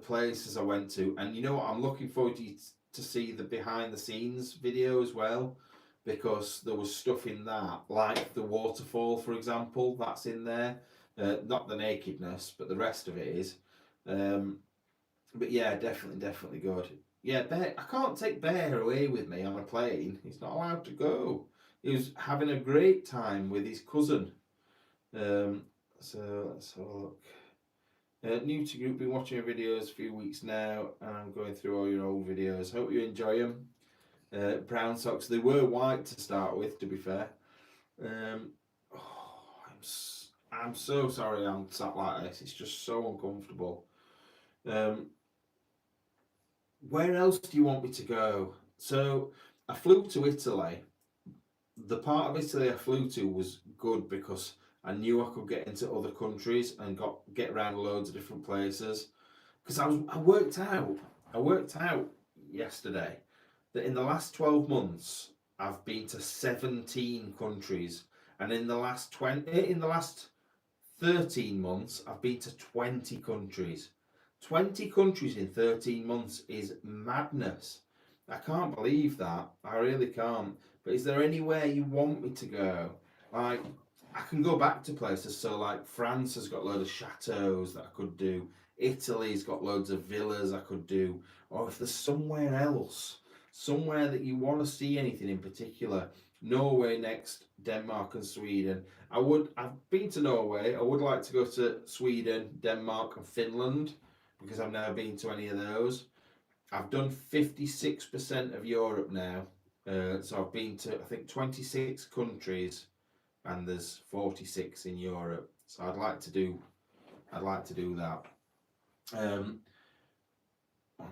places I went to, and you know what, I'm looking forward to see the behind the scenes video as well, because there was stuff in that, like the waterfall, for example, that's in there. Not the nakedness, but the rest of it is. But yeah, definitely good. Yeah, Bear, I can't take Bear away with me on a plane. He's not allowed to go. He was having a great time with his cousin. So let's have a look. New to group, been watching your videos a few weeks now, and I'm going through all your old videos. Hope you enjoy them. Brown socks, they were white to start with, to be fair. I'm so sorry I'm sat like this. It's just so uncomfortable. Where else do you want me to go? So I flew to Italy. The part of Italy I flew to was good because I knew I could get into other countries and get around loads of different places. Because I worked out yesterday that in the last 12 months I've been to 17 countries, and in the last 13 months I've been to 20 countries. 20 countries in 13 months is madness. I can't believe that. I really can't. But is there anywhere you want me to go? Like, I can go back to places. So, like, France has got loads of chateaus that I could do. Italy's got loads of villas I could do. Or if there's somewhere else, somewhere that you want to see anything in particular. Norway next, Denmark and Sweden. I've been to Norway. I would like to go to Sweden, Denmark and Finland, because I've never been to any of those. I've done 56% of Europe now. So I've been to, I think, 26 countries, and there's 46 in Europe. So I'd like to do that. 1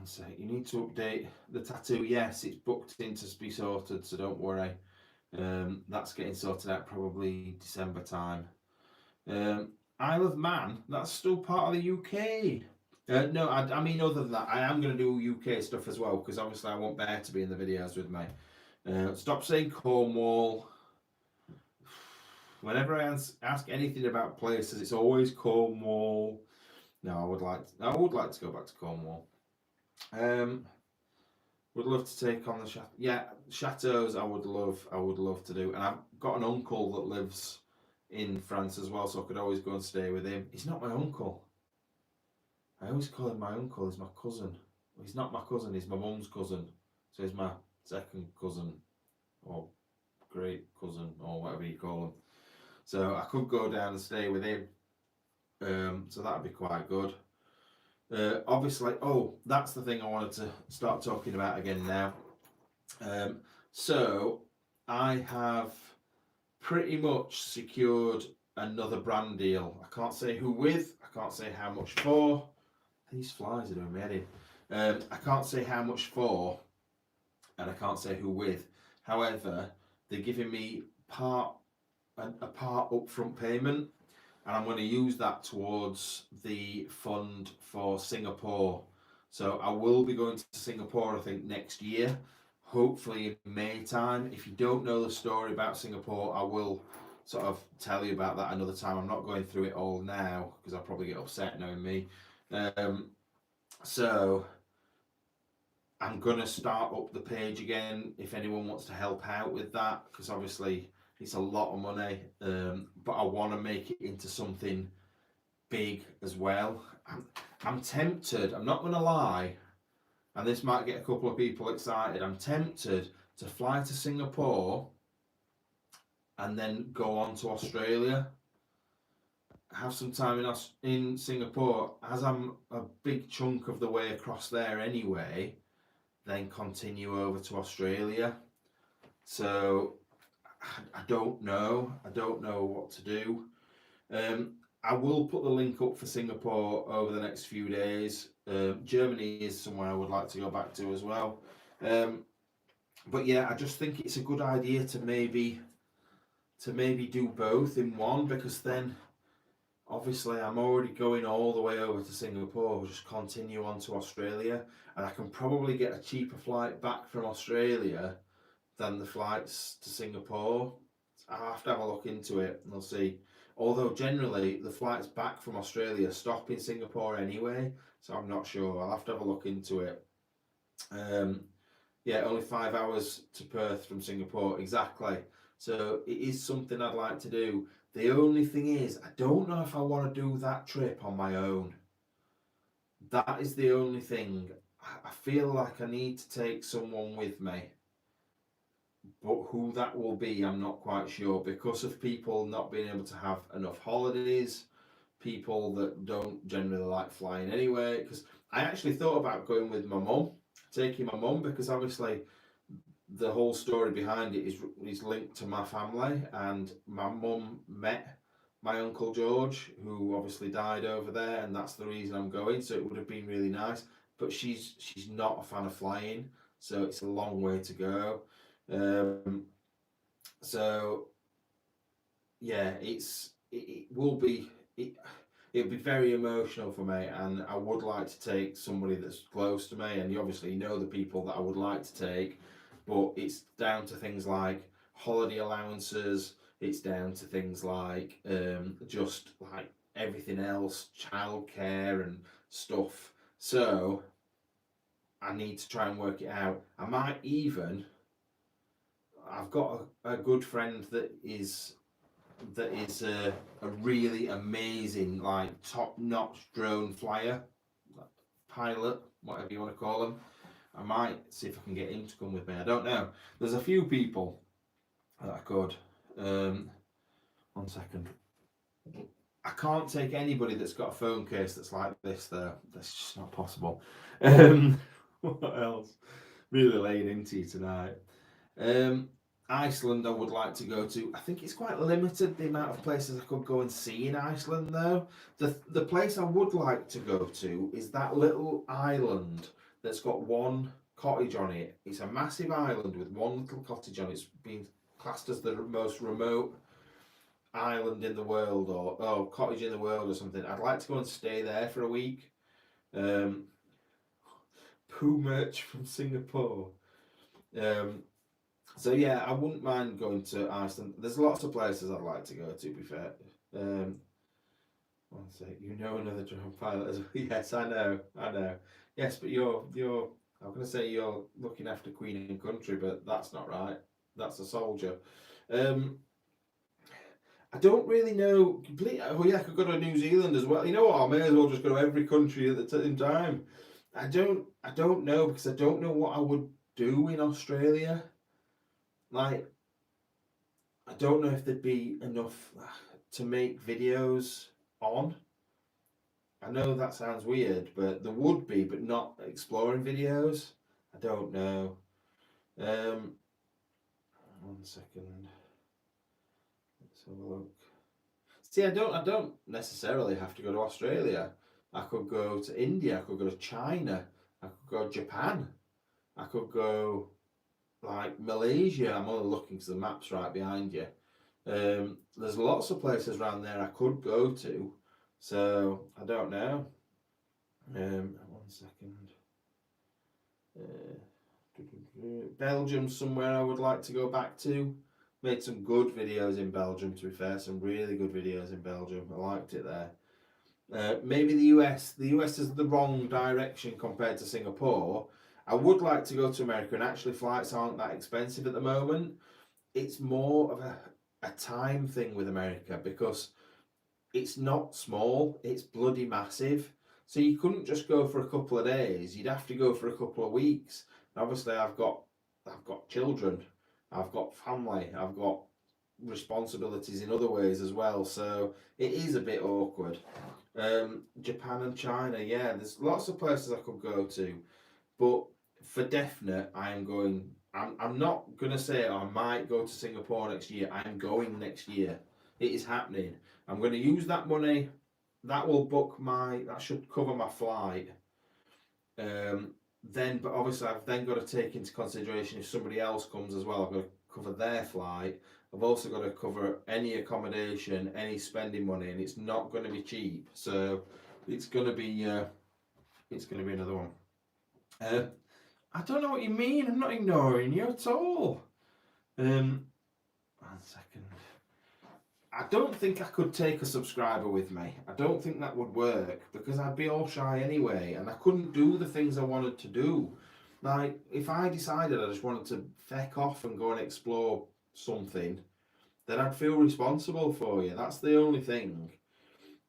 sec. You need to update the tattoo. Yes, it's booked in to be sorted, so don't worry. That's getting sorted out probably December time. Isle of Man, that's still part of the UK. No, I mean, other than that, I am going to do UK stuff as well, because obviously I want Bear to be in the videos with me. Stop saying Cornwall. Whenever I ask anything about places, it's always Cornwall. No, I would like to go back to Cornwall. Would love to take on the chateaus. I would love to do, and I've got an uncle that lives in France as well, so I could always go and stay with him. He's not my uncle. I always call him my uncle. He's my cousin. He's not my cousin. He's my mum's cousin. So he's my second cousin, or great cousin, or whatever you call him. So I could go down and stay with him. So that'd be quite good. Obviously, that's the thing I wanted to start talking about again now. So I have pretty much secured another brand deal. I can't say who with, I can't say how much for, These flies are doing me head in. I can't say how much for, and I can't say who with. However, they're giving me a part upfront payment, and I'm going to use that towards the fund for Singapore. So I will be going to Singapore, I think, next year, hopefully in May time. If you don't know the story about Singapore, I will sort of tell you about that another time. I'm not going through it all now because I'll probably get upset knowing me. So I'm going to start up the page again if anyone wants to help out with that, because obviously it's a lot of money, but I want to make it into something big as well. I'm tempted, I'm not going to lie, and this might get a couple of people excited. I'm tempted to fly to Singapore and then go on to Australia, have some time in Singapore, as I'm a big chunk of the way across there anyway, then continue over to Australia. So I don't know. I don't know what to do. I will put the link up for Singapore over the next few days. Germany is somewhere I would like to go back to as well. But yeah, I just think it's a good idea to maybe do both in one, because then obviously I'm already going all the way over to Singapore, just continue on to Australia, and I can probably get a cheaper flight back from Australia than the flights to Singapore. I'll have to have a look into it and we'll see. Although generally the flights back from Australia stop in Singapore anyway, so I'm not sure. I'll have to have a look into it. Yeah, only 5 hours to Perth from Singapore, exactly. So it is something I'd like to do. The only thing is, I don't know if I want to do that trip on my own. That is the only thing. I feel like I need to take someone with me. But who that will be, I'm not quite sure, because of people not being able to have enough holidays, people that don't generally like flying anyway. Because I actually thought about going with my mum, taking my mum, because obviously the whole story behind it is linked to my family, and my mum met my Uncle George, who obviously died over there, and that's the reason I'm going. So it would have been really nice, but she's not a fan of flying, so it's a long way to go. So yeah, it will be it'll be very emotional for me, and I would like to take somebody that's close to me, and you obviously know the people that I would like to take, but it's down to things like holiday allowances, it's down to things like just like everything else, childcare and stuff. So I need to try and work it out. I've got a good friend that is a really amazing, like top-notch drone flyer, pilot, whatever you want to call them. I might see if I can get him to come with me. I don't know. There's a few people that I could. 1 second. I can't take anybody that's got a phone case that's like this though. That's just not possible. What else? Really laying into you tonight. Iceland I would like to go to. I think it's quite limited the amount of places I could go and see in Iceland though. The place I would like to go to is that little island that's got one cottage on it. It's a massive island with one little cottage on it. It's been classed as the most remote island in the world, or cottage in the world or something. I'd like to go and stay there for a week. Poo merch from Singapore. So yeah, I wouldn't mind going to Iceland. There's lots of places I'd like to go to be fair. 1 sec, you know another drone pilot as well. Yes, I know. Yes, but you're I'm gonna say you're looking after Queen and Country, but that's not right. That's a soldier. I don't really know. Oh yeah, I could go to New Zealand as well. You know what? I may as well just go to every country at the same time. I don't know, because I don't know what I would do in Australia. Like, I don't know if there'd be enough to make videos on. I know that sounds weird, but there would be, but not exploring videos. I don't know. 1 second. Let's have a look. See, I don't necessarily have to go to Australia. I could go to India. I could go to China. I could go to Japan. I could go like Malaysia. I'm only looking because the map's right behind you. There's lots of places around there I could go to. So I don't know. 1 second. Belgium's somewhere I would like to go back to. Made some good videos in Belgium, to be fair, some really good videos in Belgium. I liked it there. Maybe the US. The US is the wrong direction compared to Singapore. I would like to go to America, and actually flights aren't that expensive at the moment. It's more of a time thing with America because it's not small, it's bloody massive. So you couldn't just go for a couple of days. You'd have to go for a couple of weeks. And obviously, I've got children, I've got family, I've got responsibilities in other ways as well. So it is a bit awkward. Japan and China, yeah, there's lots of places I could go to, but for definite, I am going. I'm not gonna say I might go to Singapore next year. I am going next year. It is happening. I'm going to use that money. That will book my. That should cover my flight. But obviously I've then got to take into consideration if somebody else comes as well. I've got to cover their flight. I've also got to cover any accommodation, any spending money, and it's not going to be cheap. So it's going to be another one. I don't know what you mean. I'm not ignoring you at all. 1 second. I don't think I could take a subscriber with me. I don't think that would work because I'd be all shy anyway, and I couldn't do the things I wanted to do. Like, if I decided I just wanted to feck off and go and explore something, then I'd feel responsible for you. That's the only thing.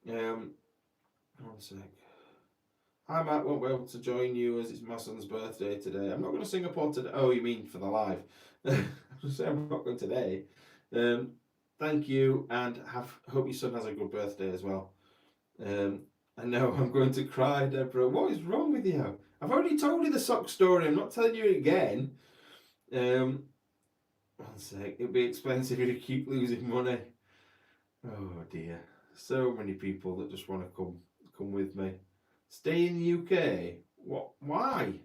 1 sec. I might won't be able to join you as it's my son's birthday today. I'm not going to Singapore today. Oh, you mean for the live? I'm not going today. Thank you, and hope your son has a good birthday as well. I know I'm going to cry, Deborah. What is wrong with you? I've already told you the sock story. I'm not telling you it again. 1 sec. It'd be expensive if you keep losing money. Oh dear. So many people that just want to come with me. Stay in the UK. What? Why?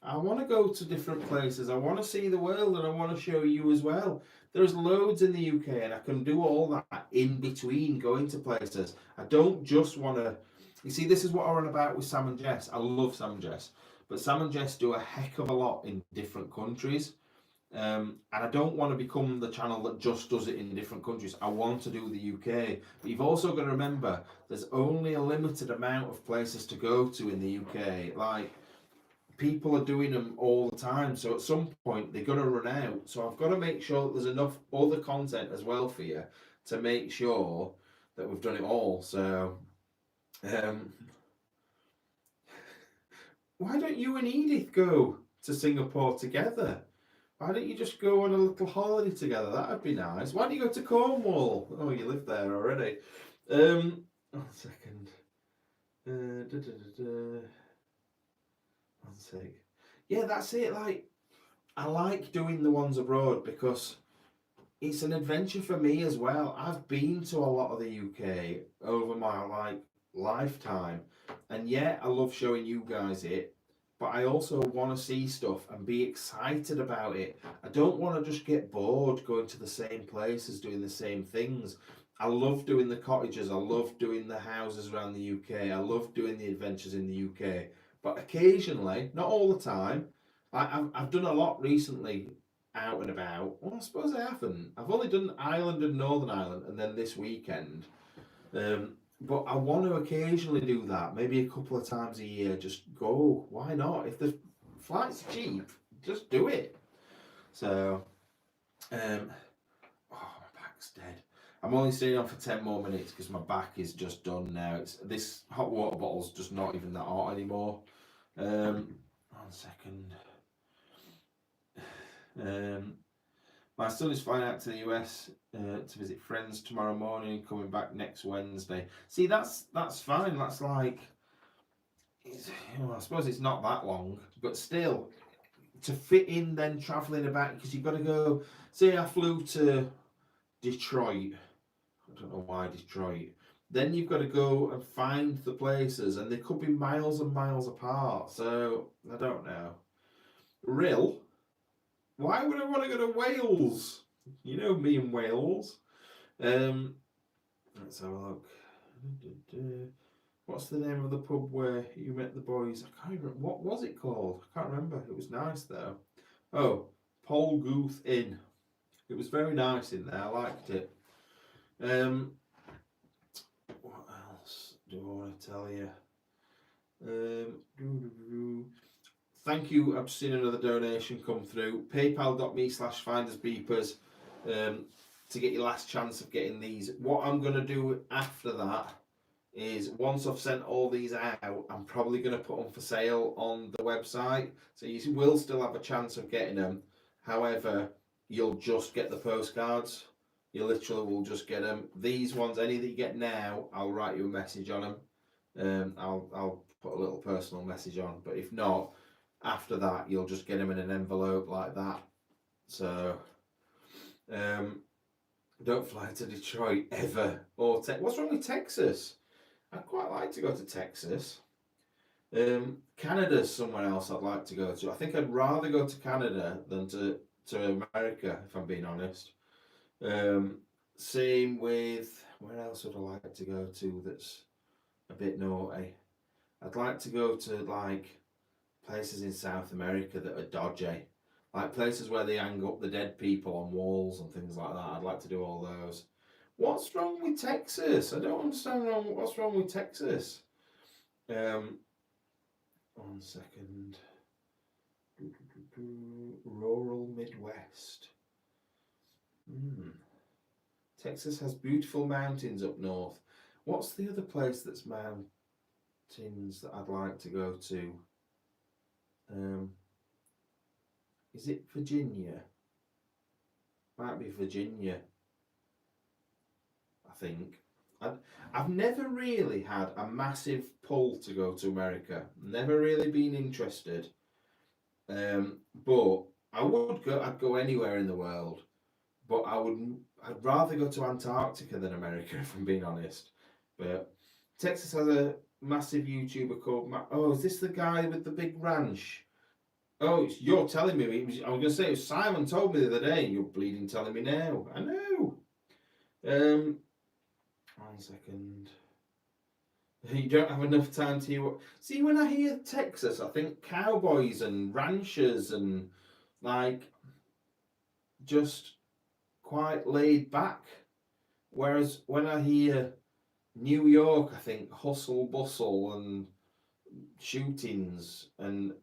I want to go to different places. I want to see the world, and I want to show you as well. There's loads in the UK, and I can do all that in between going to places. I don't just want to. You see, this is what I'm on about with Sam and Jess. I love Sam and Jess, but Sam and Jess do a heck of a lot in different countries. And I don't want to become the channel that just does it in different countries. I want to do the UK. But you've also got to remember, there's only a limited amount of places to go to in the UK. Like, people are doing them all the time, so at some point they're going to run out. So I've got to make sure that there's enough other content as well for you to make sure that we've done it all. So why don't you and Edith go to Singapore together? Why don't you just go on a little holiday together? That'd be nice. Why don't you go to Cornwall? Oh, you live there already. 1 second. 1 sec. Yeah, that's it. Like, I like doing the ones abroad because it's an adventure for me as well. I've been to a lot of the UK over my lifetime, and yeah, I love showing you guys it. But I also want to see stuff and be excited about it. I don't want to just get bored going to the same places, doing the same things. I love doing the cottages. I love doing the houses around the UK. I love doing the adventures in the UK. But occasionally, not all the time, I've done a lot recently out and about. Well, I suppose I haven't. I've only done Ireland and Northern Ireland and then this weekend. But I want to occasionally do that, maybe a couple of times a year. Just go. Why not? If the flight's cheap, just do it. So, oh, my back's dead. I'm only staying on for 10 more minutes because my back is just done now. This hot water bottle's just not even that hot anymore. 1 second. My son is flying out to the US to visit friends tomorrow morning and coming back next Wednesday. See, that's fine. That's like, I suppose it's not that long, but still, to fit in then travelling about, because you've got to go. Say I flew to Detroit. I don't know why Detroit. Then you've got to go and find the places, and they could be miles and miles apart. So I don't know. Real? Why would I want to go to Wales? You know me and Wales. Um, let's have a look. What's the name of the pub where you met the boys? I can't remember. What was it called? I can't remember. It was nice though. Oh, Paul Guth Inn. It was very nice in there. I liked it. Um, what else do I want to tell you? Thank you. I've seen another donation come through. PayPal.me/findersbeepers to get your last chance of getting these. What I'm going to do after that is once I've sent all these out, I'm probably going to put them for sale on the website. So you will still have a chance of getting them. However, you'll just get the postcards. You literally will just get them. These ones, any that you get now, I'll write you a message on them. I'll put a little personal message on. But if not, after that, you'll just get them in an envelope like that. So, don't fly to Detroit ever. Or what's wrong with Texas? I'd quite like to go to Texas. Canada's somewhere else I'd like to go to. I think I'd rather go to Canada than to America, if I'm being honest. Same with, where else would I like to go to that's a bit naughty? I'd like to go to like places in South America that are dodgy. Like places where they hang up the dead people on walls and things like that. I'd like to do all those. What's wrong with Texas? I don't understand what's wrong with Texas. 1 second. Rural Midwest. Texas has beautiful mountains up north. What's the other place that's mountains that I'd like to go to? Is it Virginia? Might be Virginia. I think. I've never really had a massive pull to go to America. Never really been interested. But I would go. I'd go anywhere in the world. But I'd rather go to Antarctica than America, if I'm being honest. But Texas has a massive YouTuber called Oh, is this the guy with the big ranch? Oh, you're telling me. I was going to say, Simon told me the other day. You're bleeding telling me now. I know. 1 second. You don't have enough time to hear what... See, when I hear Texas, I think cowboys and ranchers and, like, just quite laid back. Whereas when I hear New York, I think hustle, bustle and shootings and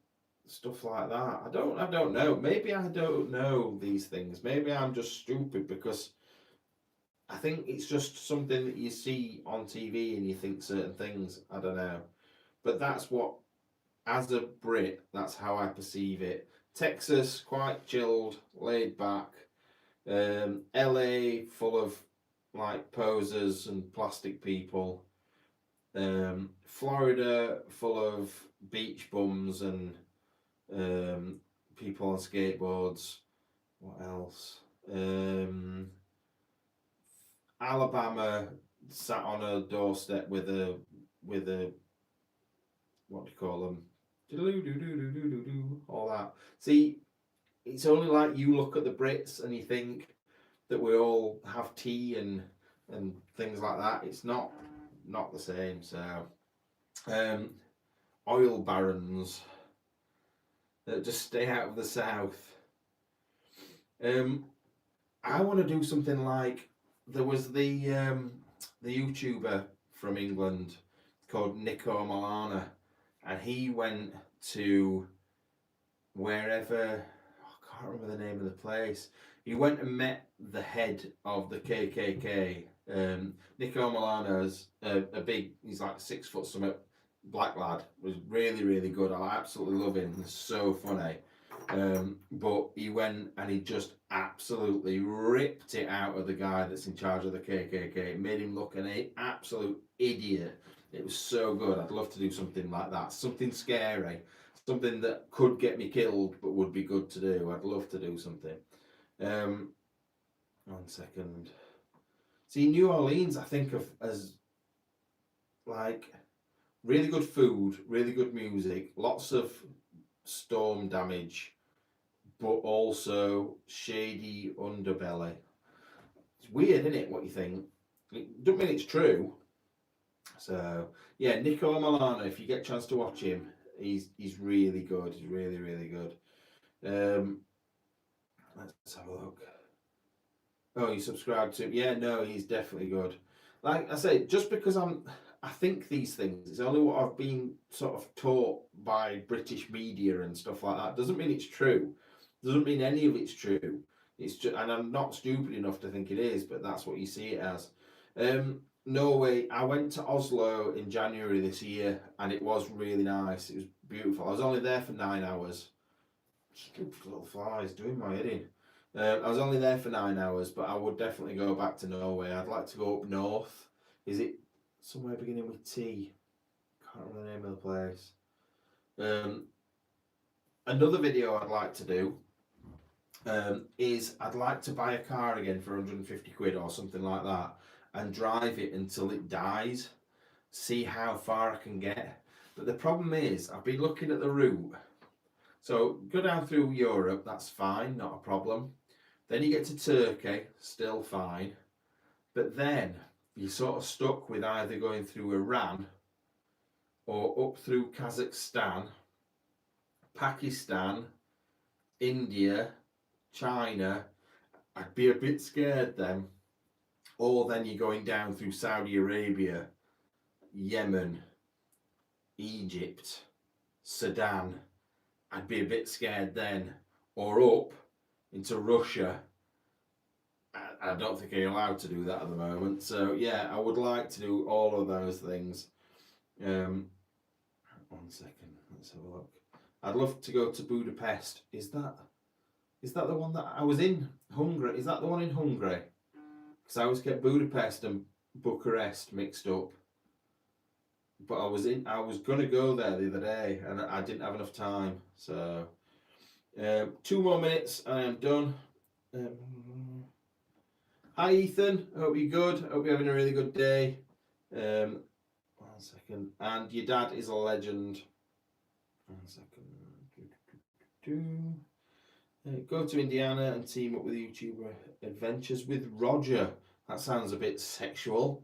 stuff like that. I don't know. Maybe I don't know these things. Maybe I'm just stupid because I think it's just something that you see on TV and you think certain things. I don't know. But that's what, as a Brit, that's how I perceive it. Texas, quite chilled, laid back. LA, full of like posers and plastic people. Florida, full of beach bums and people on skateboards. What else? Alabama, sat on a doorstep with a what do you call them? All that. See, it's only like you look at the Brits and you think that we all have tea and things like that. It's not the same. So, oil barons that just stay out of the south. I want to do something like there was the YouTuber from England called Nico Milana, and he went to wherever, I can't remember the name of the place. He went and met the head of the KKK. Nico Milana's a big, he's like 6 foot something, black lad, was really, really good. I absolutely love him. He's so funny. But he went and he just absolutely ripped it out of the guy that's in charge of the KKK. It made him look an absolute idiot. It was so good. I'd love to do something like that. Something scary. Something that could get me killed but would be good to do. I'd love to do something. 1 second. See, New Orleans, I think of as like really good food, really good music, lots of storm damage, but also shady underbelly. It's weird, isn't it? What you think? It don't mean it's true. So yeah, Nico Milano. If you get a chance to watch him, he's really good. He's really really good. Um, let's have a look. Oh, you subscribe to him? Yeah, no, he's definitely good. Like I say, just because I think these things. It's only what I've been sort of taught by British media and stuff like that. Doesn't mean it's true. Doesn't mean any of it's true. It's just, and I'm not stupid enough to think it is, but that's what you see it as. Norway. I went to Oslo in January this year, and it was really nice. It was beautiful. I was only there for 9 hours. Stupid little flies doing my head in. I was only there for 9 hours, but I would definitely go back to Norway. I'd like to go up north. Is it somewhere beginning with T? Can't remember the name of the place. Um, Another video I'd like to do is I'd like to buy a car again for 150 quid or something like that and drive it until it dies. See how far I can get. But the problem is, I've been looking at the route. So go down through Europe, that's fine, not a problem. Then you get to Turkey, still fine. But then you're sort of stuck with either going through Iran or up through Kazakhstan, Pakistan, India, China. I'd be a bit scared then. Or then you're going down through Saudi Arabia, Yemen, Egypt, Sudan. I'd be a bit scared then. Or up into Russia. I don't think you're allowed to do that at the moment. So yeah, I would like to do all of those things. 1 second, let's have a look. I'd love to go to Budapest. Is that the one that I was in? Hungary? Is that the one in Hungary? Because I always get Budapest and Bucharest mixed up. But I was gonna go there the other day and I didn't have enough time. So 2 more minutes and I'm done. Hi Ethan, I hope you're good. I hope you're having a really good day. 1 second. And your dad is a legend. 1 second. Go to Indiana and team up with YouTuber Adventures with Roger. That sounds a bit sexual.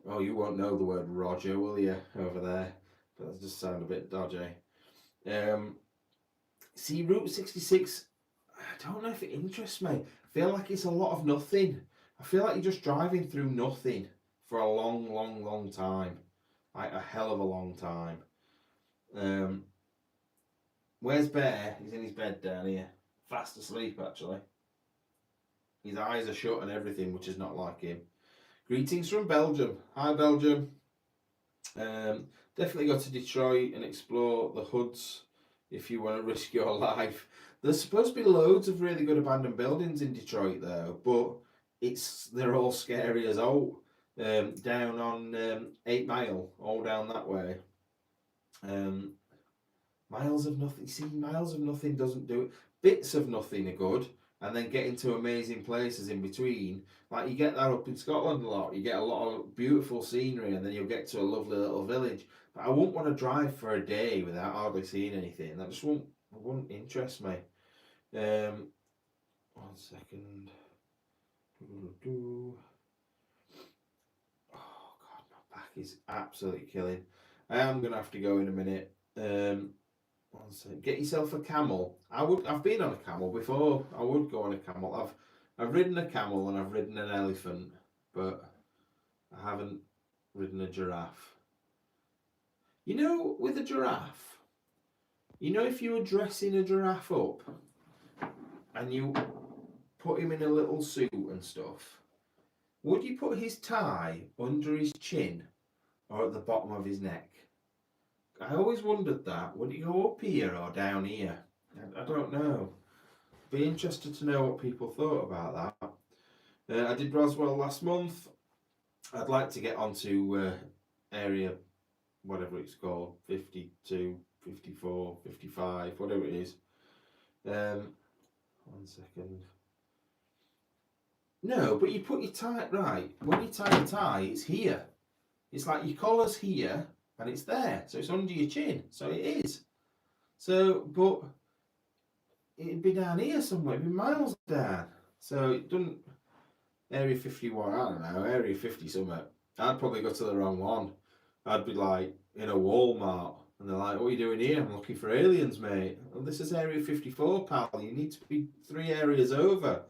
Oh, you won't know the word Roger, will you, over there? But that just sounds a bit dodgy. See, Route 66, I don't know if it interests me. I feel like it's a lot of nothing. I feel like you're just driving through nothing for a long, long, long time. Like a hell of a long time. Where's Bear? He's in his bed down here. Fast asleep, actually. His eyes are shut and everything, which is not like him. Greetings from Belgium. Hi, Belgium. Definitely go to Detroit and explore the hoods if you want to risk your life. There's supposed to be loads of really good abandoned buildings in Detroit, though, but they're all scary as all. Down on 8 Mile, all down that way. Miles of Nothing. See, Miles of Nothing doesn't do it. Bits of nothing are good, and then getting to amazing places in between. Like you get that up in Scotland a lot. You get a lot of beautiful scenery, and then you'll get to a lovely little village. But I wouldn't want to drive for a day without hardly seeing anything. That just wouldn't interest me. 1 second. Oh God, my back is absolutely killing. I am gonna have to go in a minute. 1 second. Get yourself a camel. I've been on a camel before. I would go on a camel. I've ridden a camel and I've ridden an elephant, but I haven't ridden a giraffe. You know, with a giraffe, if you were dressing a giraffe up and you put him in a little suit and stuff, would you put his tie under his chin or at the bottom of his neck? I always wondered that. Would it go up here or down here? I don't know. Be interested to know what people thought about that. I did Roswell last month. I'd like to get onto area, whatever it's called, 52, 54, 55, whatever it is. 1 second. No, but you put your tie, right, when you tie your tie, it's here. It's like your collar's here and it's there, so it's under your chin, so it is. So, but it'd be down here somewhere, it'd be miles down. So it doesn't. Area 51, I don't know, Area 50 something. I'd probably go to the wrong one. I'd be like in a Walmart, and they're like, "What are you doing here?" I'm looking for aliens, mate. Well, this is Area 54, pal. You need to be 3 areas over.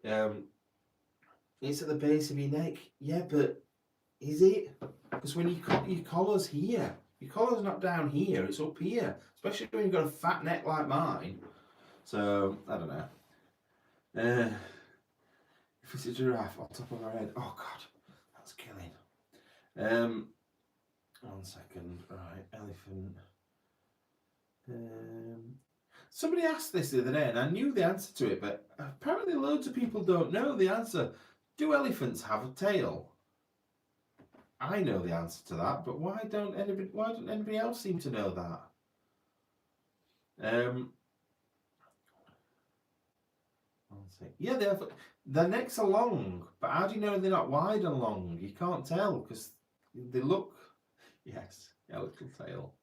It's at the base of your neck. Yeah, but is it? Because when your collar's here, your collar's not down here, it's up here. Especially when you've got a fat neck like mine. So, I don't know. If it's a giraffe on top of our head, oh god, that's killing. 1 second, right, elephant. Somebody asked this the other day and I knew the answer to it, but apparently loads of people don't know the answer. Do elephants have a tail? I know the answer to that, but why don't anybody else seem to know that? 1 second. Yeah, their necks are long, but how do you know they're not wide and long? You can't tell because they look. Yes, a little tail.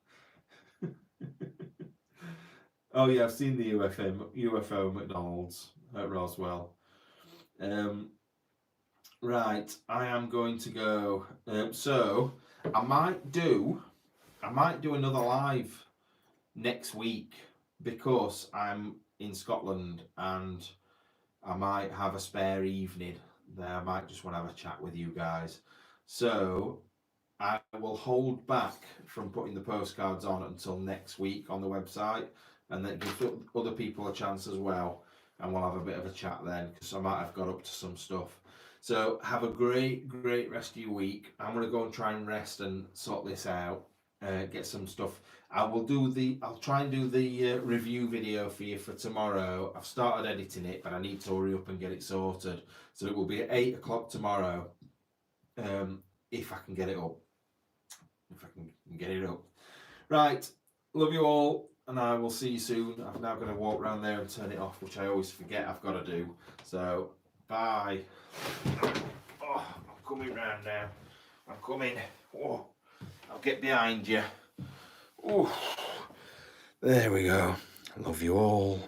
Oh yeah, I've seen the UFO McDonald's at Roswell. Right, I am going to go. So I might do another live next week because I'm in Scotland and I might have a spare evening there. I might just want to have a chat with you guys. So I will hold back from putting the postcards on until next week on the website, and then give other people a chance as well, and we'll have a bit of a chat then because I might have got up to some stuff. So have a great rest of your week. I'm going to go and try and rest and sort this out, get some stuff. I'll try and do the review video for you for tomorrow. I've started editing it, but I need to hurry up and get it sorted. So it will be at 8 o'clock tomorrow, if I can get it up. If I can get it up. Right, love you all, and I will see you soon. I'm now going to walk around there and turn it off, which I always forget I've got to do. So, bye. Oh, I'm coming round now. I'm coming. Oh, I'll get behind you. Oh, there we go. Love you all. Bye.